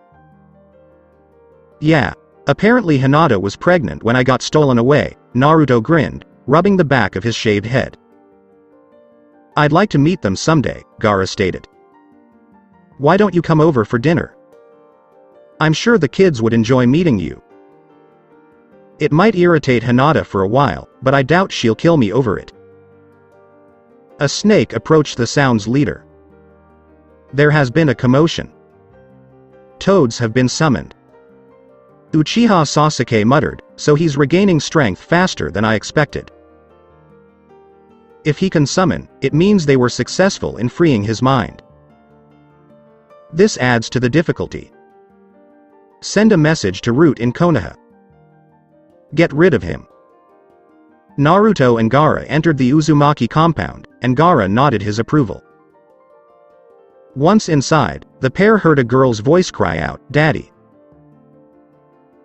Yeah. Apparently Hinata was pregnant when I got stolen away, Naruto grinned, rubbing the back of his shaved head. I'd like to meet them someday, Gaara stated. Why don't you come over for dinner? I'm sure the kids would enjoy meeting you. It might irritate Hinata for a while, but I doubt she'll kill me over it. A snake approached the sound's leader. There has been a commotion. Toads have been summoned. Uchiha Sasuke muttered, so he's regaining strength faster than I expected. If he can summon, it means they were successful in freeing his mind. This adds to the difficulty. Send a message to Root in Konoha. Get rid of him. Naruto and Gaara entered the Uzumaki compound, and Gaara nodded his approval. Once inside, the pair heard a girl's voice cry out, "Daddy!"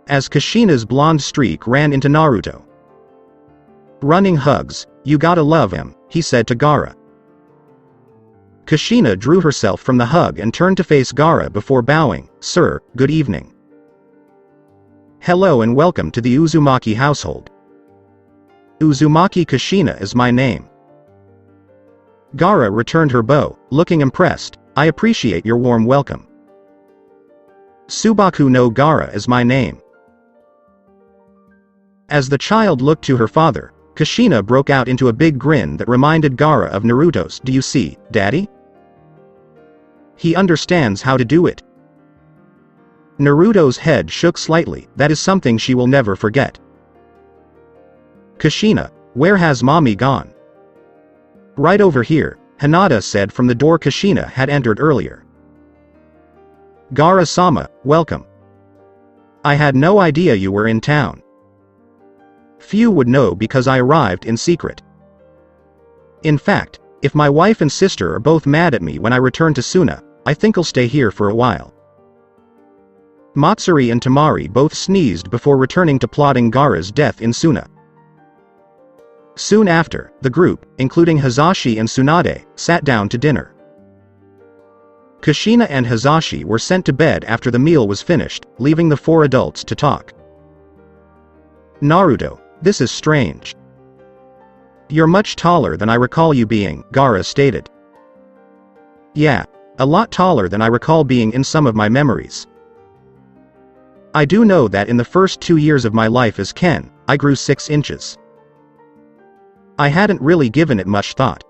as Kushina's blonde streak ran into Naruto. "Running hugs, you gotta love him," he said to Gaara. Kushina drew herself from the hug and turned to face Gaara before bowing. "Sir, good evening. Hello and welcome to the Uzumaki household. Uzumaki Kushina is my name." Gaara returned her bow, looking impressed. "I appreciate your warm welcome. Subaku no Gaara is my name." As the child looked to her father, Kushina broke out into a big grin that reminded Gaara of Naruto's. "Do you see, Daddy? He understands how to do it." Naruto's head shook slightly. That is something she will never forget. "Kushina, where has mommy gone?" "Right over here," Hinata said from the door Kushina had entered earlier. "Gaara-sama, welcome. I had no idea you were in town. Few would know because I arrived in secret. In fact, if my wife and sister are both mad at me when I return to Suna, I think I'll stay here for a while." Matsuri and Tamari both sneezed before returning to plotting Gaara's death in Suna. Soon after, the group, including Hizashi and Tsunade, sat down to dinner. Kushina and Hizashi were sent to bed after the meal was finished, leaving the four adults to talk. "Naruto, this is strange. You're much taller than I recall you being," Gaara stated. "Yeah, a lot taller than I recall being in some of my memories. I do know that in the first 2 years of my life as Ken, I grew 6 inches. I hadn't really given it much thought."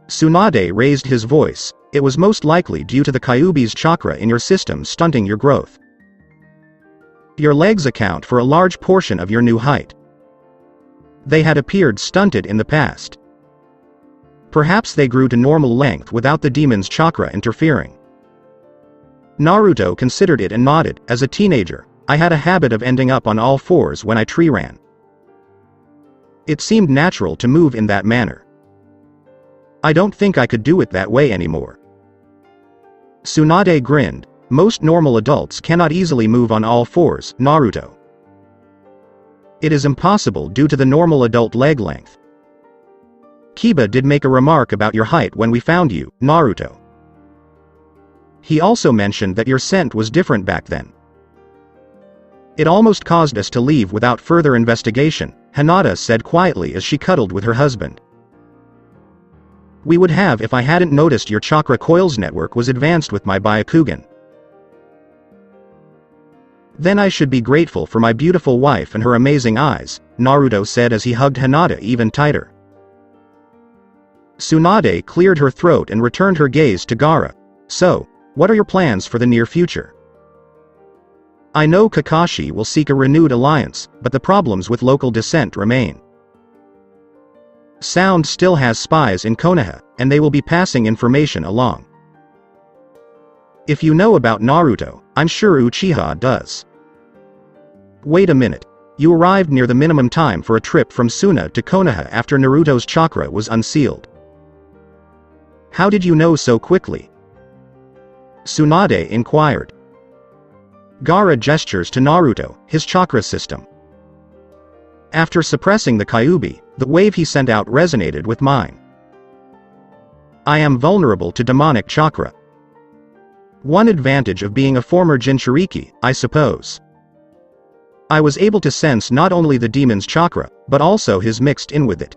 Tsunade raised his voice. "It was most likely due to the Kyuubi's chakra in your system stunting your growth. Your legs account for a large portion of your new height. They had appeared stunted in the past. Perhaps they grew to normal length without the demon's chakra interfering." Naruto considered it and nodded. "As a teenager, I had a habit of ending up on all fours when I tree ran. It seemed natural to move in that manner. I don't think I could do it that way anymore." Tsunade grinned. "Most normal adults cannot easily move on all fours, Naruto. It is impossible due to the normal adult leg length. Kiba did make a remark about your height when we found you, Naruto. He also mentioned that your scent was different back then. It almost caused us to leave without further investigation," Hinata said quietly as she cuddled with her husband. "We would have if I hadn't noticed your chakra coils network was advanced with my Byakugan. Then I should be grateful for my beautiful wife and her amazing eyes," Naruto said as he hugged Hinata even tighter. Tsunade cleared her throat and returned her gaze to Gaara. "So, what are your plans for the near future? I know Kakashi will seek a renewed alliance, but the problems with local dissent remain. Sound still has spies in Konoha, and they will be passing information along. If you know about Naruto, I'm sure Uchiha does. Wait a minute. You arrived near the minimum time for a trip from Suna to Konoha after Naruto's chakra was unsealed. How did you know so quickly?" Tsunade inquired. Gaara gestures to Naruto, his chakra system. "After suppressing the Kyuubi, the wave he sent out resonated with mine. I am vulnerable to demonic chakra. One advantage of being a former Jinchuriki, I suppose. I was able to sense not only the demon's chakra, but also his mixed in with it.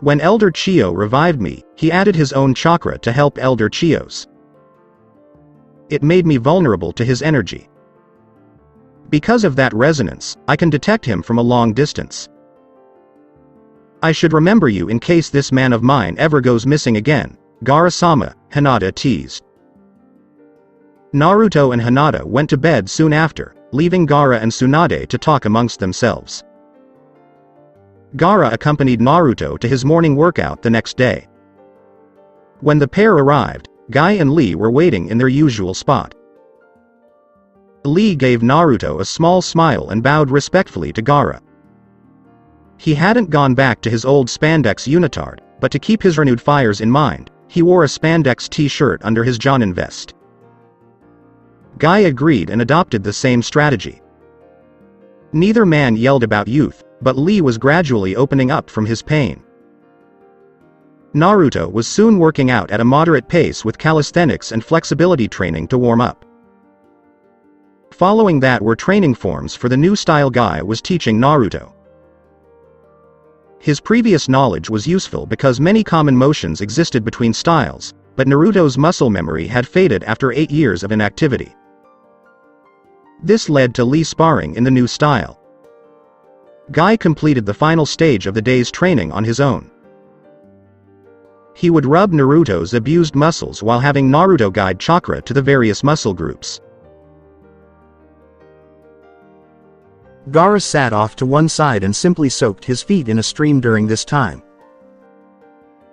When Elder Chiyo revived me, he added his own chakra to help Elder Chiyo's. It made me vulnerable to his energy. Because of that resonance, I can detect him from a long distance. I should remember you in case this man of mine ever goes missing again," Gaara-sama, Hinata teased. Naruto and Hinata went to bed soon after, leaving Gaara and Tsunade to talk amongst themselves. Gaara accompanied Naruto to his morning workout the next day. When the pair arrived, Guy and Lee were waiting in their usual spot. Lee gave Naruto a small smile and bowed respectfully to Gaara. He hadn't gone back to his old spandex unitard, but to keep his renewed fires in mind, he wore a spandex t-shirt under his Jonin vest. Guy agreed and adopted the same strategy. Neither man yelled about youth, but Lee was gradually opening up from his pain. Naruto was soon working out at a moderate pace with calisthenics and flexibility training to warm up. Following that were training forms for the new style Guy was teaching Naruto. His previous knowledge was useful because many common motions existed between styles, but Naruto's muscle memory had faded after 8 years of inactivity. This led to Lee sparring in the new style. Guy completed the final stage of the day's training on his own. He would rub Naruto's abused muscles while having Naruto guide chakra to the various muscle groups. Gaara sat off to one side and simply soaked his feet in a stream during this time.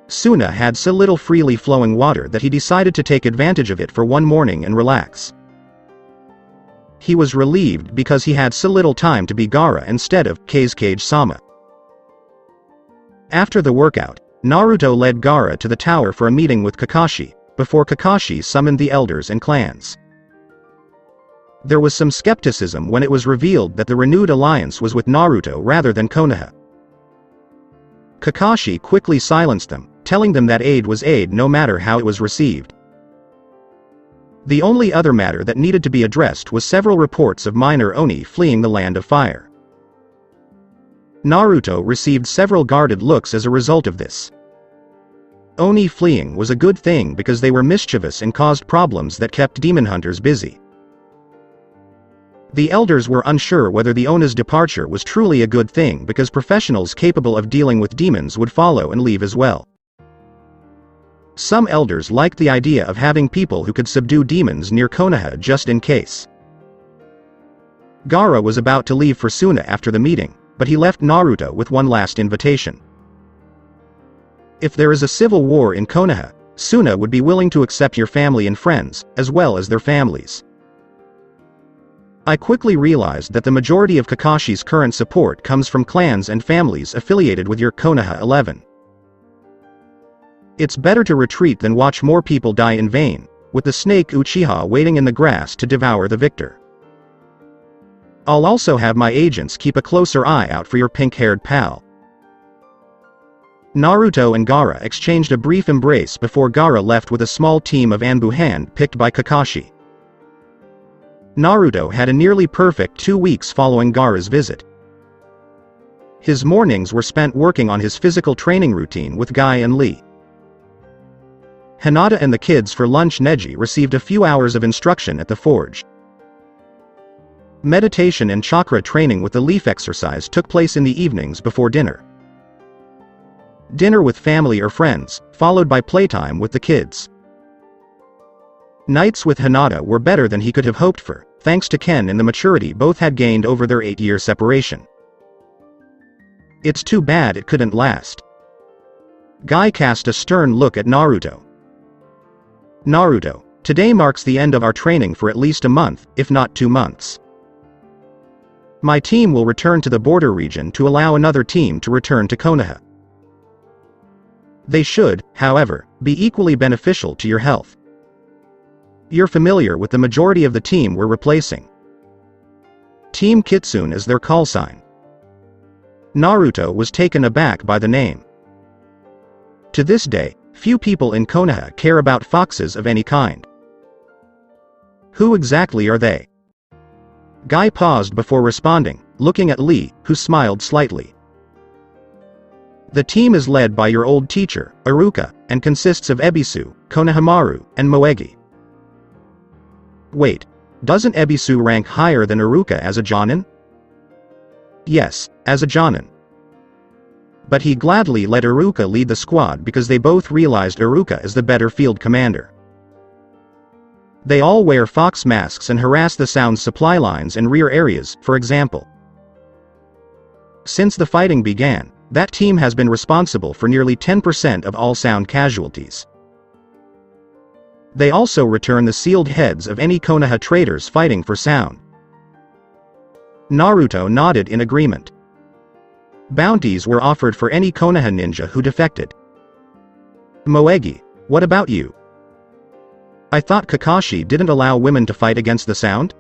Suna had so little freely flowing water that he decided to take advantage of it for one morning and relax. He was relieved because he had so little time to be Gaara instead of Kazekage-sama. After the workout, Naruto led Gaara to the tower for a meeting with Kakashi, before Kakashi summoned the elders and clans. There was some skepticism when it was revealed that the renewed alliance was with Naruto rather than Konoha. Kakashi quickly silenced them, telling them that aid was aid no matter how it was received. The only other matter that needed to be addressed was several reports of minor Oni fleeing the Land of Fire. Naruto received several guarded looks as a result of this. Oni fleeing was a good thing because they were mischievous and caused problems that kept demon hunters busy. The elders were unsure whether the Ona's departure was truly a good thing because professionals capable of dealing with demons would follow and leave as well. Some elders liked the idea of having people who could subdue demons near Konoha just in case. Gaara was about to leave for Suna after the meeting, but he left Naruto with one last invitation. If there is a civil war in Konoha, Suna would be willing to accept your family and friends, as well as their families. I quickly realized that the majority of Kakashi's current support comes from clans and families affiliated with your Konoha 11. It's better to retreat than watch more people die in vain, with the snake Uchiha waiting in the grass to devour the victor. I'll also have my agents keep a closer eye out for your pink-haired pal. Naruto and Gaara exchanged a brief embrace before Gaara left with a small team of Anbu hand-picked by Kakashi. Naruto had a nearly perfect 2 weeks following Gaara's visit. His mornings were spent working on his physical training routine with Guy and Lee. Hinata and the kids for lunch. Neji received a few hours of instruction at the forge. Meditation and chakra training with the leaf exercise took place in the evenings before dinner. Dinner with family or friends, followed by playtime with the kids. Nights with Hinata were better than he could have hoped for, thanks to Ken and the maturity both had gained over their 8-year separation. It's too bad it couldn't last. Guy cast a stern look at Naruto. Naruto, today marks the end of our training for at least a month, if not 2 months. My team will return to the border region to allow another team to return to Konoha. They should, however, be equally beneficial to your health. You're familiar with the majority of the team we're replacing. Team Kitsune is their call sign. Naruto was taken aback by the name. To this day, few people in Konoha care about foxes of any kind. Who exactly are they? Guy paused before responding, looking at Lee, who smiled slightly. The team is led by your old teacher, Iruka, and consists of Ebisu, Konohamaru, and Moegi. Wait, doesn't Ebisu rank higher than Iruka as a Jonin? Yes, as a Jonin. But he gladly let Iruka lead the squad because they both realized Iruka is the better field commander. They all wear fox masks and harass the sound supply lines and rear areas, for example. Since the fighting began, that team has been responsible for nearly 10% of all sound casualties. They also return the sealed heads of any Konoha traitors fighting for sound. Naruto nodded in agreement. Bounties were offered for any Konoha ninja who defected. Moegi, what about you? I thought Kakashi didn't allow women to fight against the sound?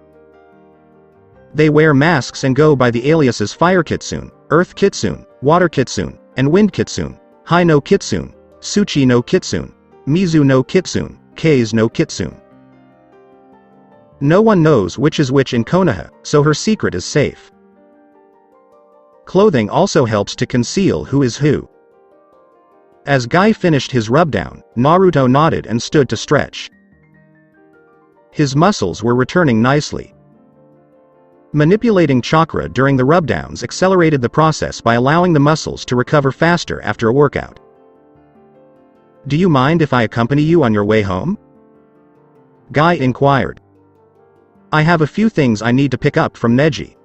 They wear masks and go by the aliases Fire Kitsune, Earth Kitsune, Water Kitsune, and Wind Kitsune, Hai no Kitsune, Tsuchi no Kitsune, Mizu no Kitsune, Kei's no Kitsune. No one knows which is which in Konoha, so her secret is safe. Clothing also helps to conceal who is who. As Guy finished his rubdown, Naruto nodded and stood to stretch. His muscles were returning nicely. Manipulating chakra during the rubdowns accelerated the process by allowing the muscles to recover faster after a workout. Do you mind if I accompany you on your way home? Guy inquired. I have a few things I need to pick up from Neji.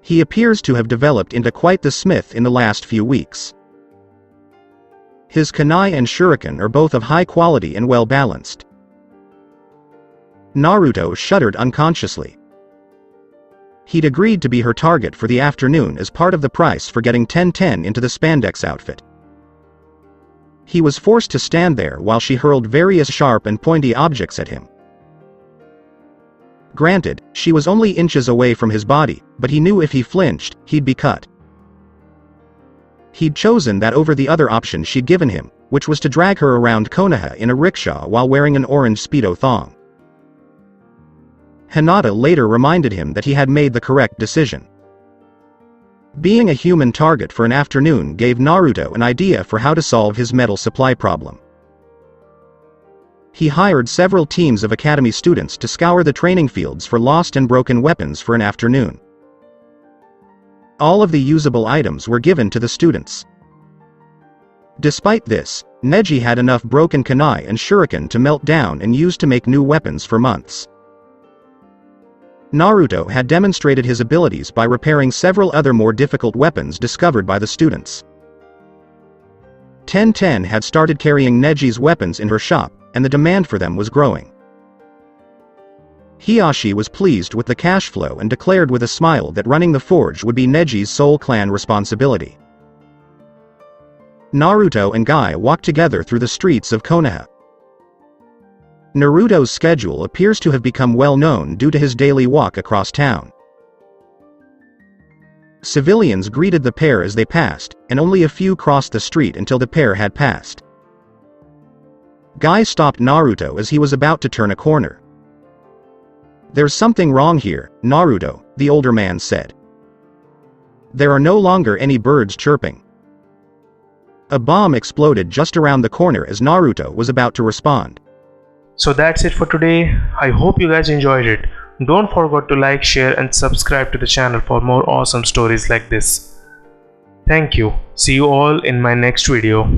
He appears to have developed into quite the smith in the last few weeks. His kunai and shuriken are both of high quality and well balanced. Naruto shuddered unconsciously. He'd agreed to be her target for the afternoon as part of the price for getting 10-10 into the spandex outfit. He was forced to stand there while she hurled various sharp and pointy objects at him. Granted, she was only inches away from his body, but he knew if he flinched, he'd be cut. He'd chosen that over the other option she'd given him, which was to drag her around Konoha in a rickshaw while wearing an orange Speedo thong. Hinata later reminded him that he had made the correct decision. Being a human target for an afternoon gave Naruto an idea for how to solve his metal supply problem. He hired several teams of academy students to scour the training fields for lost and broken weapons for an afternoon. All of the usable items were given to the students. Despite this, Neji had enough broken kunai and shuriken to melt down and use to make new weapons for months. Naruto had demonstrated his abilities by repairing several other more difficult weapons discovered by the students. 10-10 had started carrying Neji's weapons in her shop, and the demand for them was growing. Hiyashi was pleased with the cash flow and declared with a smile that running the forge would be Neji's sole clan responsibility. Naruto and Guy walked together through the streets of Konoha. Naruto's schedule appears to have become well known due to his daily walk across town. Civilians greeted the pair as they passed, and only a few crossed the street until the pair had passed. Guy stopped Naruto as he was about to turn a corner. There's something wrong here, Naruto, the older man said. There are no longer any birds chirping. A bomb exploded just around the corner as Naruto was about to respond. So that's it for today. I hope you guys enjoyed it. Don't forget to like, share and subscribe to the channel for more awesome stories like this. Thank you. See you all in my next video.